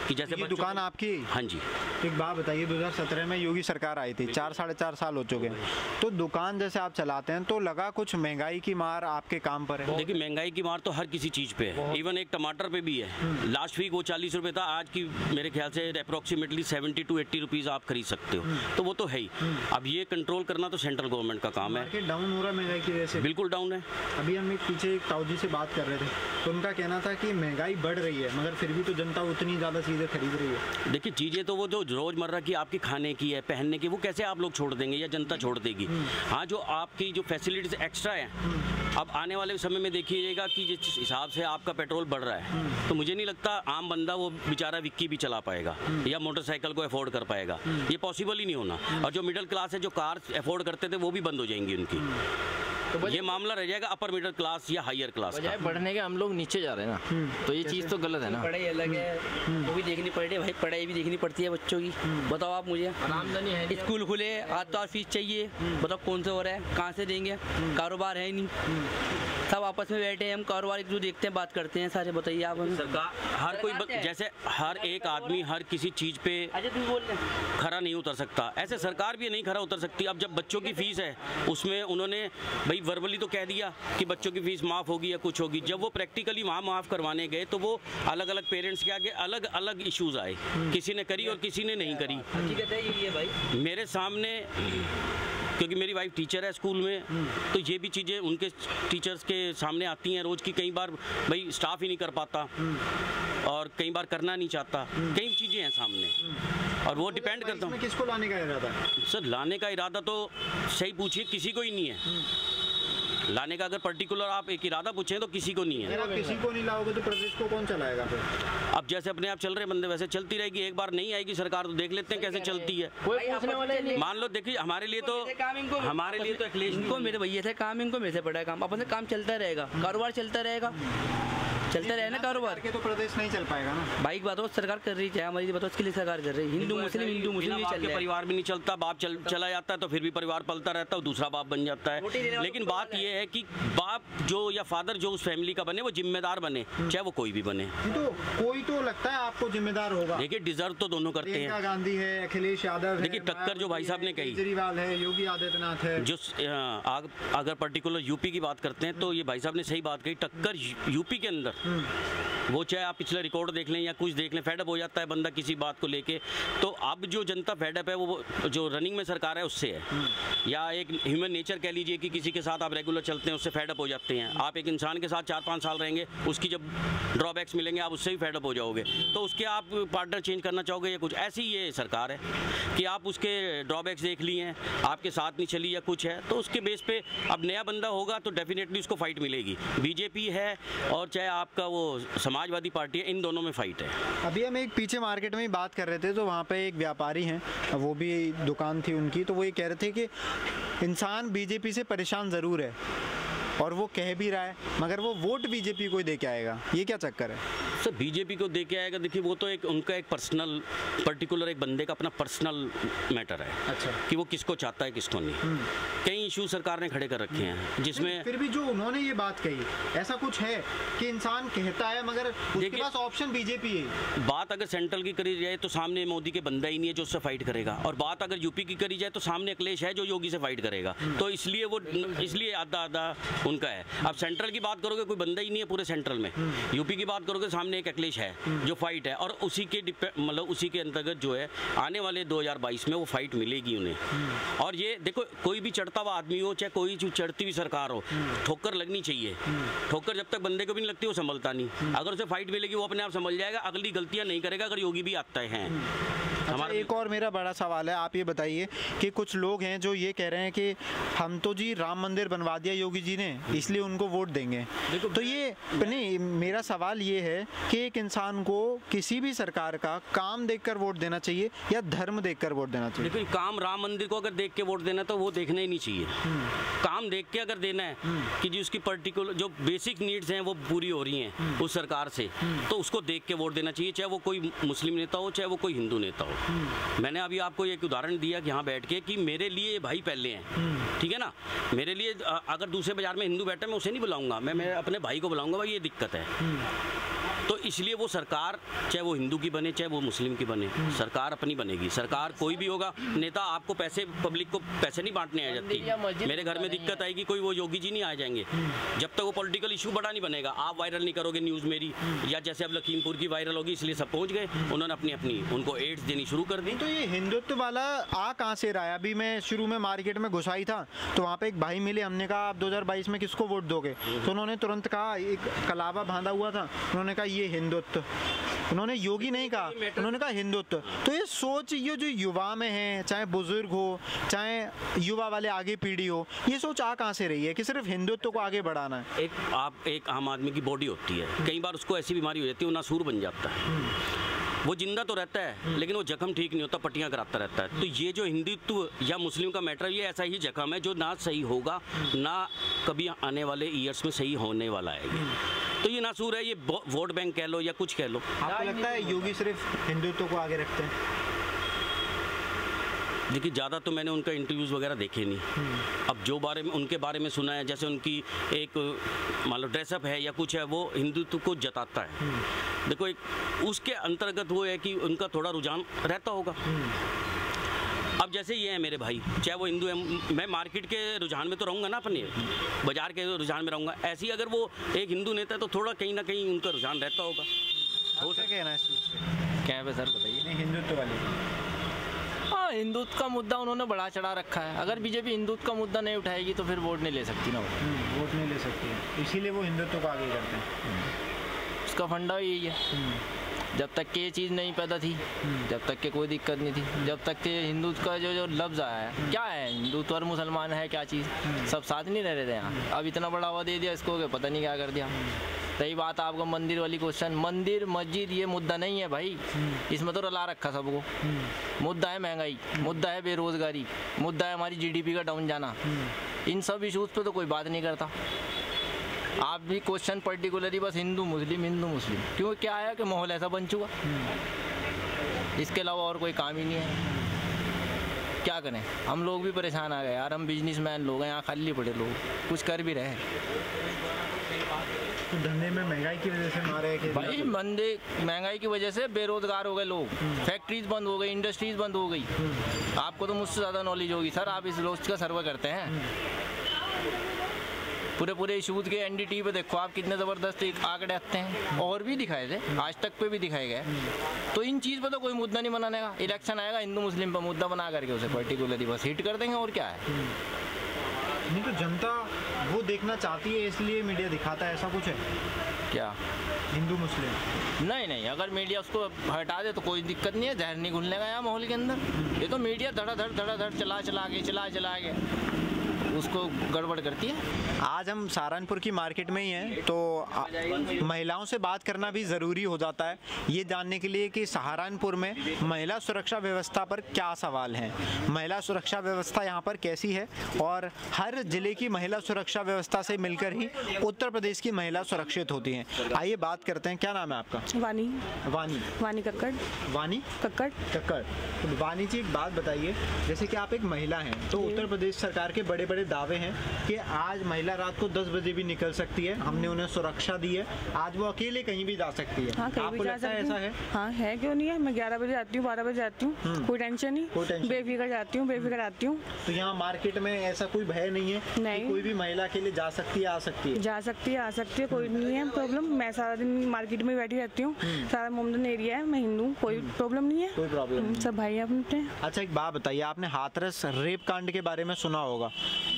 कि जैसे ये दुकान आपकी? हाँ जी। एक बात बताइए, 2017 में योगी सरकार आई थी, 4-4.5 साल हो चुके हैं, तो दुकान जैसे आप चलाते हैं तो लगा कुछ महंगाई की मार आपके काम पर है? देखिए, महंगाई की मार तो हर किसी चीज़ पे है, इवन एक टमाटर पे भी है। लास्ट वीक वो 40 रुपये था, आज की मेरे ख्याल से अप्रोक्सीमेटली 70 to 80 रुपीज़ आप खरीद सकते हो, तो वो तो है ही। अब ये कंट्रोल करना तो सेंट्रल गवर्नमेंट का काम है। डाउन हो रहा है महंगाई की वजह से? बिल्कुल डाउन है। अभी हम पीछे एक ताऊ जी से बात कर रहे थे, तो उनका कहना था कि महंगाई बढ़ रही है मगर फिर भी तो जनता उतनी ज़्यादा चीज़ें खरीद रही है। देखिए, चीज़ें तो वो जो रोज़मर्रा की आपकी खाने की है, पहनने की, वो कैसे आप लोग छोड़ देंगे या जनता छोड़ देगी? हाँ, जो आपकी जो फैसिलिटीज़ एक्स्ट्रा हैं, अब आने वाले समय में देखिएगा कि जिस हिसाब से आपका पेट्रोल बढ़ रहा है, तो मुझे नहीं लगता आम बंदा वो बेचारा विक्की भी चला पाएगा या मोटरसाइकिल को अफोर्ड कर पाएगा। ये पॉसिबल ही नहीं होना। और जो मिडिल क्लास है, जो कार अफोर्ड करते थे, वो भी बंद हो जाएंगी उनकी। तो ये मामला रह जाएगा अपर मिडिल क्लास या हायर क्लास का। बढ़ने के हम लोग नीचे जा रहे हैं ना, तो ये चीज़ तो गलत है ना। पढ़ाई अलग है, वो भी देखनी पड़ रही है भाई, पढ़ाई भी देखनी पड़ती है बच्चों की। बताओ आप मुझे, आमदनी है, स्कूल खुले, आज तो फीस चाहिए, बताओ कौन से हो रहा है, कहाँ से देंगे? कारोबार है ही नहीं, सब आपस में बैठे हैं, हम कारोबार एक जो देखते हैं, बात करते हैं सारे। बताइए आप। सरकार हर कोई जैसे हर एक आदमी हर किसी चीज़ पे खरा नहीं उतर सकता, ऐसे सरकार भी नहीं खरा उतर सकती। अब जब बच्चों की फीस है उसमें उन्होंने भाई वर्बली तो कह दिया कि बच्चों की फीस माफ़ होगी या कुछ होगी, जब वो प्रैक्टिकली वहाँ माफ़ करवाने गए तो वो अलग अलग पेरेंट्स के आगे अलग अलग इश्यूज आए, किसी ने करी और किसी ने नहीं करी। हकीकत है ये भाई, मेरे सामने, क्योंकि मेरी वाइफ टीचर है स्कूल में, तो ये भी चीज़ें उनके टीचर्स के सामने आती हैं रोज़ की। कई बार भाई स्टाफ ही नहीं कर पाता और कई बार करना नहीं चाहता, कई चीज़ें हैं सामने और वो डिपेंड करता हूँ। किसको लाने का इरादा है सर? लाने का इरादा तो सही पूछिए, किसी को ही नहीं है लाने का। अगर पर्टिकुलर आप एक इरादा पूछें तो किसी को नहीं है। अगर आप किसी को नहीं लाओगे तो प्रदेश को कौन चलाएगा फिर? अब जैसे अपने आप चल रहे बंदे वैसे चलती रहेगी, एक बार नहीं आएगी सरकार तो देख लेते हैं कैसे चलती है। मान लो देखिए हमारे लिए तो अखिलेश इनको मेरे भैया थे काम, इनको मेरे से पड़ा है काम, अपन से काम चलता रहेगा, कारोबार चलता रहेगा, चलता रहे ना कारोबार के तो प्रदेश नहीं चल पाएगा ना। भाई बात हो सरकार कर रही है, हमारी बात उसके लिए सरकार कर रही है। हिंदू मुस्लिम भी चल रहा है, परिवार भी नहीं चलता, बाप चला जाता है तो फिर भी परिवार पलता रहता है, दूसरा बाप बन जाता है। लेकिन बात यह है कि बाप जो या फादर जो उस फैमिली का बने वो जिम्मेदार बने, चाहे वो कोई भी बने। तो कोई तो लगता है आपको जिम्मेदार होगा। देखिए डिजर्व तो दोनों करते हैं। गांधी है, अखिलेश यादव है, देखिए टक्कर जो भाई साहब ने कही, केजरीवाल है, योगी आदित्यनाथ है, जो अगर पर्टिकुलर यूपी की बात करते हैं तो ये भाई साहब ने सही बात कही। टक्कर यूपी के अंदर, वो चाहे आप पिछले रिकॉर्ड देख लें या कुछ देख लें, फेडअप हो जाता है बंदा किसी बात को लेके। तो अब जो जनता फेडअप है वो जो रनिंग में सरकार है उससे है, या एक ह्यूमन नेचर कह लीजिए कि किसी के साथ आप रेगुलर चलते हैं उससे फेडअप हो जाते हैं। आप एक इंसान के साथ 4-5 साल रहेंगे, उसकी जब ड्रॉबैक्स मिलेंगे आप उससे भी फेडअप हो जाओगे, तो उसके आप पार्टनर चेंज करना चाहोगे या कुछ। ऐसी ये सरकार है कि आप उसके ड्रॉबैक्स देख लिए हैं, आपके साथ नहीं चली या कुछ है, तो उसके बेस पे अब नया बंदा होगा तो डेफिनेटली उसको फाइट मिलेगी। बीजेपी है और चाहे आपका वो समाजवादी पार्टी है, इन दोनों में फाइट है। अभी हम एक पीछे मार्केट में ही बात कर रहे थे तो वहाँ पे एक व्यापारी हैं, वो भी दुकान थी उनकी, तो वो ये कह रहे थे कि इंसान बीजेपी से परेशान ज़रूर है और वो कह भी रहा है, मगर वो वोट बीजेपी को ही दे के आएगा। ये क्या चक्कर है सर? बीजेपी को दे के आएगा, देखिए वो तो एक उनका एक पर्सनल पर्टिकुलर एक बंदे का अपना पर्सनल मैटर है। अच्छा। कि वो किसको चाहता है किसको नहीं। कई इशू सरकार ने खड़े कर रखे हैं जिसमें फिर भी जो उन्होंने ये बात कही, ऐसा कुछ है कि इंसान कहता है मगर उसके पास ऑप्शन बीजेपी है। बात अगर सेंट्रल की करी जाए तो सामने मोदी के बंदा ही नहीं है जो उससे फाइट करेगा, और बात अगर यूपी की करी जाए तो सामने अखिलेश है जो योगी से फाइट करेगा। तो इसलिए आधा आधा उनका है। अब सेंट्रल की बात करोगे कोई बंदा ही नहीं है पूरे सेंट्रल में। यूपी की बात करोगे सामने एक अखिलेश है जो फाइट है, और उसी के अंतर्गत जो है आने वाले 2022 में वो फाइट मिलेगी उन्हें। और ये देखो कोई भी चढ़ता हुआ आदमी हो चाहे कोई चढ़ती हुई सरकार हो, ठोकर लगनी चाहिए। ठोकर जब तक बंदे को भी नहीं लगती वो संभलता नहीं। अगर उसे फाइट मिलेगी वो अपने आप संभल जाएगा, अगली गलतियां नहीं करेगा। अगर योगी भी आता है। अच्छा, एक और मेरा बड़ा सवाल है, आप ये बताइए कि कुछ लोग हैं जो ये कह रहे हैं कि हम तो जी राम मंदिर बनवा दिया योगी जी ने इसलिए उनको वोट देंगे। तो ये नहीं, मेरा सवाल ये है कि एक इंसान को किसी भी सरकार का काम देखकर वोट देना चाहिए या धर्म देखकर वोट देना चाहिए? देखो काम राम मंदिर को अगर देख के वोट देना तो वो देखना ही नहीं चाहिए। काम देख के अगर देना है कि जी उसकी पर्टिकुलर जो बेसिक नीड्स हैं वो पूरी हो रही हैं उस सरकार से, तो उसको देख के वोट देना चाहिए, चाहे वो कोई मुस्लिम नेता हो चाहे वो कोई हिंदू नेता हो। मैंने अभी आपको एक उदाहरण दिया कि यहाँ बैठ के कि मेरे लिए भाई पहले हैं, ठीक है ना। मेरे लिए अगर दूसरे बाजार में हिंदू बैठे मैं उसे नहीं बुलाऊंगा, मैं अपने भाई को बुलाऊंगा, भाई ये दिक्कत है। तो इसलिए वो सरकार चाहे वो हिंदू की बने चाहे वो मुस्लिम की बने, सरकार अपनी बनेगी। सरकार कोई भी होगा, नेता आपको पैसे, पब्लिक को पैसे नहीं बांटने आ जाती। मेरे घर में दिक्कत आएगी कोई, वो योगी जी नहीं आ जाएंगे जब तक वो पॉलिटिकल इशू बड़ा नहीं बनेगा। आप वायरल नहीं करोगे न्यूज़ मेरी, या जैसे अब लखीमपुर की वायरल होगी इसलिए सब पहुंच गए, उन्होंने अपनी उनको एड्स देनी शुरू कर दी। तो ये हिंदुत्व वाला आ कहाँ से रहा है? अभी मैं शुरू में मार्केट में घुसा ही था तो वहाँ पे एक भाई मिले, हमने कहा आप 2022 में किसको वोट दोगे? तो उन्होंने तुरंत कहा, एक कलावा बांधा हुआ था, उन्होंने कहा ये हिंदुत्व। उन्होंने योगी नहीं कहा, उन्होंने कहा हिंदुत्व। तो ये सोच ये जो युवा में है, चाहे बुजुर्ग हो चाहे युवा वाले आगे पीढ़ी हो, ये सोच आ कहाँ से रही है कि सिर्फ हिंदुत्व को आगे बढ़ाना है? एक आम आदमी की बॉडी होती है, कई बार उसको ऐसी बीमारी हो जाती है वो नासूर बन जाता है। वो जिंदा तो रहता है लेकिन वो जख्म ठीक नहीं होता, पट्टियाँ कराता रहता है। तो ये जो हिंदुत्व या मुस्लिम का मैटर, ये ऐसा ही जख्म है जो ना सही होगा ना कभी आने वाले ईयर्स में सही होने वाला है। तो ये नासूर है, ये वोट बैंक कह लो या कुछ कह लो। आपको लगता है योगी सिर्फ हिंदुत्व को आगे रखते हैं? देखिए ज़्यादा तो मैंने उनका इंटरव्यूज़ वगैरह देखे नहीं। अब जो उनके बारे में सुना है, जैसे उनकी एक मान लो ड्रेसअप है या कुछ है, वो हिंदुत्व को जताता है। देखो एक उसके अंतर्गत वो है कि उनका थोड़ा रुझान रहता होगा। अब जैसे ये है मेरे भाई, चाहे वो हिंदू है, मैं मार्केट के रुझान में तो रहूँगा ना, अपने बाजार के रुझान में रहूँगा। ऐसे ही अगर वो एक हिंदू नेता है तो थोड़ा कहीं ना कहीं उनका रुझान रहता होगा। हो सके ना इस चीज़ पे? क्या है सर बताइए। नहीं, हिंदुत्व वाली। हाँ, हिंदुत्व का मुद्दा उन्होंने बढ़ा चढ़ा रखा है। अगर बीजेपी हिंदुत्व का मुद्दा नहीं उठाएगी तो फिर वोट नहीं ले सकती ना, वोट नहीं ले सकती है, इसीलिए वो हिंदुत्व को आगे करते हैं। उसका फंडा यही है। जब तक कि ये चीज़ नहीं पैदा थी, जब तक के कोई दिक्कत नहीं थी, जब तक कि हिंदुत्व का जो लफ्ज़ आया है, क्या है हिंदुत्व और मुसलमान है क्या चीज़, सब साथ नहीं रह रहे थे यहाँ। अब इतना बढ़ावा दे दिया इसको कि पता नहीं क्या कर दिया। सही बात है आपका मंदिर वाली क्वेश्चन, मंदिर मस्जिद ये मुद्दा नहीं है भाई, इसमें तो रला रखा सबको। मुद्दा है महंगाई, मुद्दा है बेरोजगारी, मुद्दा है हमारी जीडीपी का डाउन जाना। इन सब इशूज़ पे तो कोई बात नहीं करता। आप भी क्वेश्चन पर्टिकुलरली बस हिंदू मुस्लिम, क्यों क्या है कि माहौल ऐसा बन चुका, इसके अलावा और कोई काम ही नहीं है। क्या करें, हम लोग भी परेशान आ गए यार, हम बिजनेसमैन लोग हैं, यहाँ खाली पड़े लोग, कुछ कर भी रहे हैं। तो धंधे में महंगाई की वजह से मारे भाई, महंगाई की वजह से बेरोजगार हो गए लोग, फैक्ट्रीज बंद हो गई, इंडस्ट्रीज बंद हो गई। आपको तो मुझसे ज़्यादा नॉलेज होगी सर, आप इस रोज का सर्वे करते हैं। पूरे इशूज़ के एनडीटी पे देखो आप कितने ज़बरदस्त आंकड़े आते हैं, और भी दिखाए थे, आज तक पे भी दिखाए गए। तो इन चीज़ पे तो कोई मुद्दा नहीं बनाने का, इलेक्शन आएगा हिंदू मुस्लिम पर मुद्दा बना करके उसे पर्टिकुलरली बस हिट कर देंगे, और क्या है। नहीं तो जनता वो देखना चाहती है इसलिए मीडिया दिखाता है, ऐसा कुछ है क्या हिंदू मुस्लिम? नहीं, अगर मीडिया उसको हटा दे तो कोई दिक्कत नहीं है, जहर नहीं घुलने का यहाँ माहौल के अंदर। ये तो मीडिया धड़ाधड़ चला के उसको गड़बड़ करती है। आज हम सहारनपुर की मार्केट में ही हैं, तो महिलाओं से बात करना भी ज़रूरी हो जाता है, ये जानने के लिए कि सहारनपुर में महिला सुरक्षा व्यवस्था पर क्या सवाल हैं, महिला सुरक्षा व्यवस्था यहाँ पर कैसी है, और हर जिले की महिला सुरक्षा व्यवस्था से मिलकर ही उत्तर प्रदेश की महिला सुरक्षित होती हैं। आइए बात करते हैं। क्या नाम है आपका? वानी कक्कड़। वानी कक्कड़। तो वानी जी, एक बात बताइए, जैसे कि आप एक महिला हैं, तो उत्तर प्रदेश सरकार के बड़े बड़े दावे हैं कि आज महिला रात को 10 बजे भी निकल सकती है, हमने उन्हें सुरक्षा दी है, आज वो अकेले कहीं भी जा सकती है। हाँ, कहीं भी जा सकती है। ऐसा है? हाँ है, क्यों नहीं है। मैं 11 बजे जाती हूँ, 12 बजे जाती हूँ, कोई टेंशन नहीं, बेफिक्र जाती हूँ, बेफिक्र आती हूँ। तो यहाँ मार्केट में ऐसा कोई भय नहीं है? नहीं, कोई भी महिला अकेले जा सकती है, आ सकती है? जा सकती है, आ सकती है, कोई नहीं है प्रॉब्लम। मैं सारा दिन मार्केट में बैठी रहती हूँ, सारा मोमडन एरिया है, मैं हिंदू, कोई प्रॉब्लम नहीं है, कोई प्रॉब्लम नहीं, सब भाई अपने। अच्छा, एक बात बताइए, आपने हाथरस रेप कांड के बारे में सुना होगा।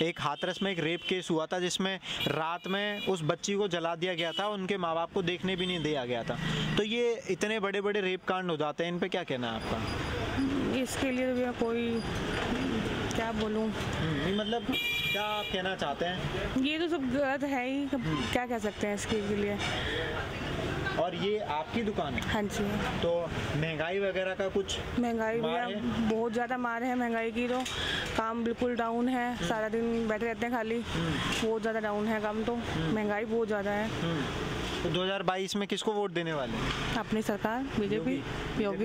एक हाथरस में एक रेप केस हुआ था जिसमें रात में उस बच्ची को जला दिया गया था, उनके माँ बाप को देखने भी नहीं दिया गया था। तो ये इतने बड़े बड़े रेप कांड हो जाते हैं, इन पे क्या कहना है आपका? इसके लिए कोई क्या बोलूँ, मतलब क्या आप कहना चाहते हैं? ये तो सब गलत है ही, क्या कह सकते हैं इसके लिए। और ये आपकी दुकान है? हाँ जी। तो महंगाई वगैरह का कुछ? महंगाई बहुत ज़्यादा मार है महंगाई की, तो काम बिल्कुल डाउन है, सारा दिन बैठे रहते हैं खाली, बहुत ज़्यादा डाउन है काम, तो महंगाई बहुत ज़्यादा है। तो 2022 में किसको वोट देने वाले हैं? अपनी सरकार बीजेपी, योगी।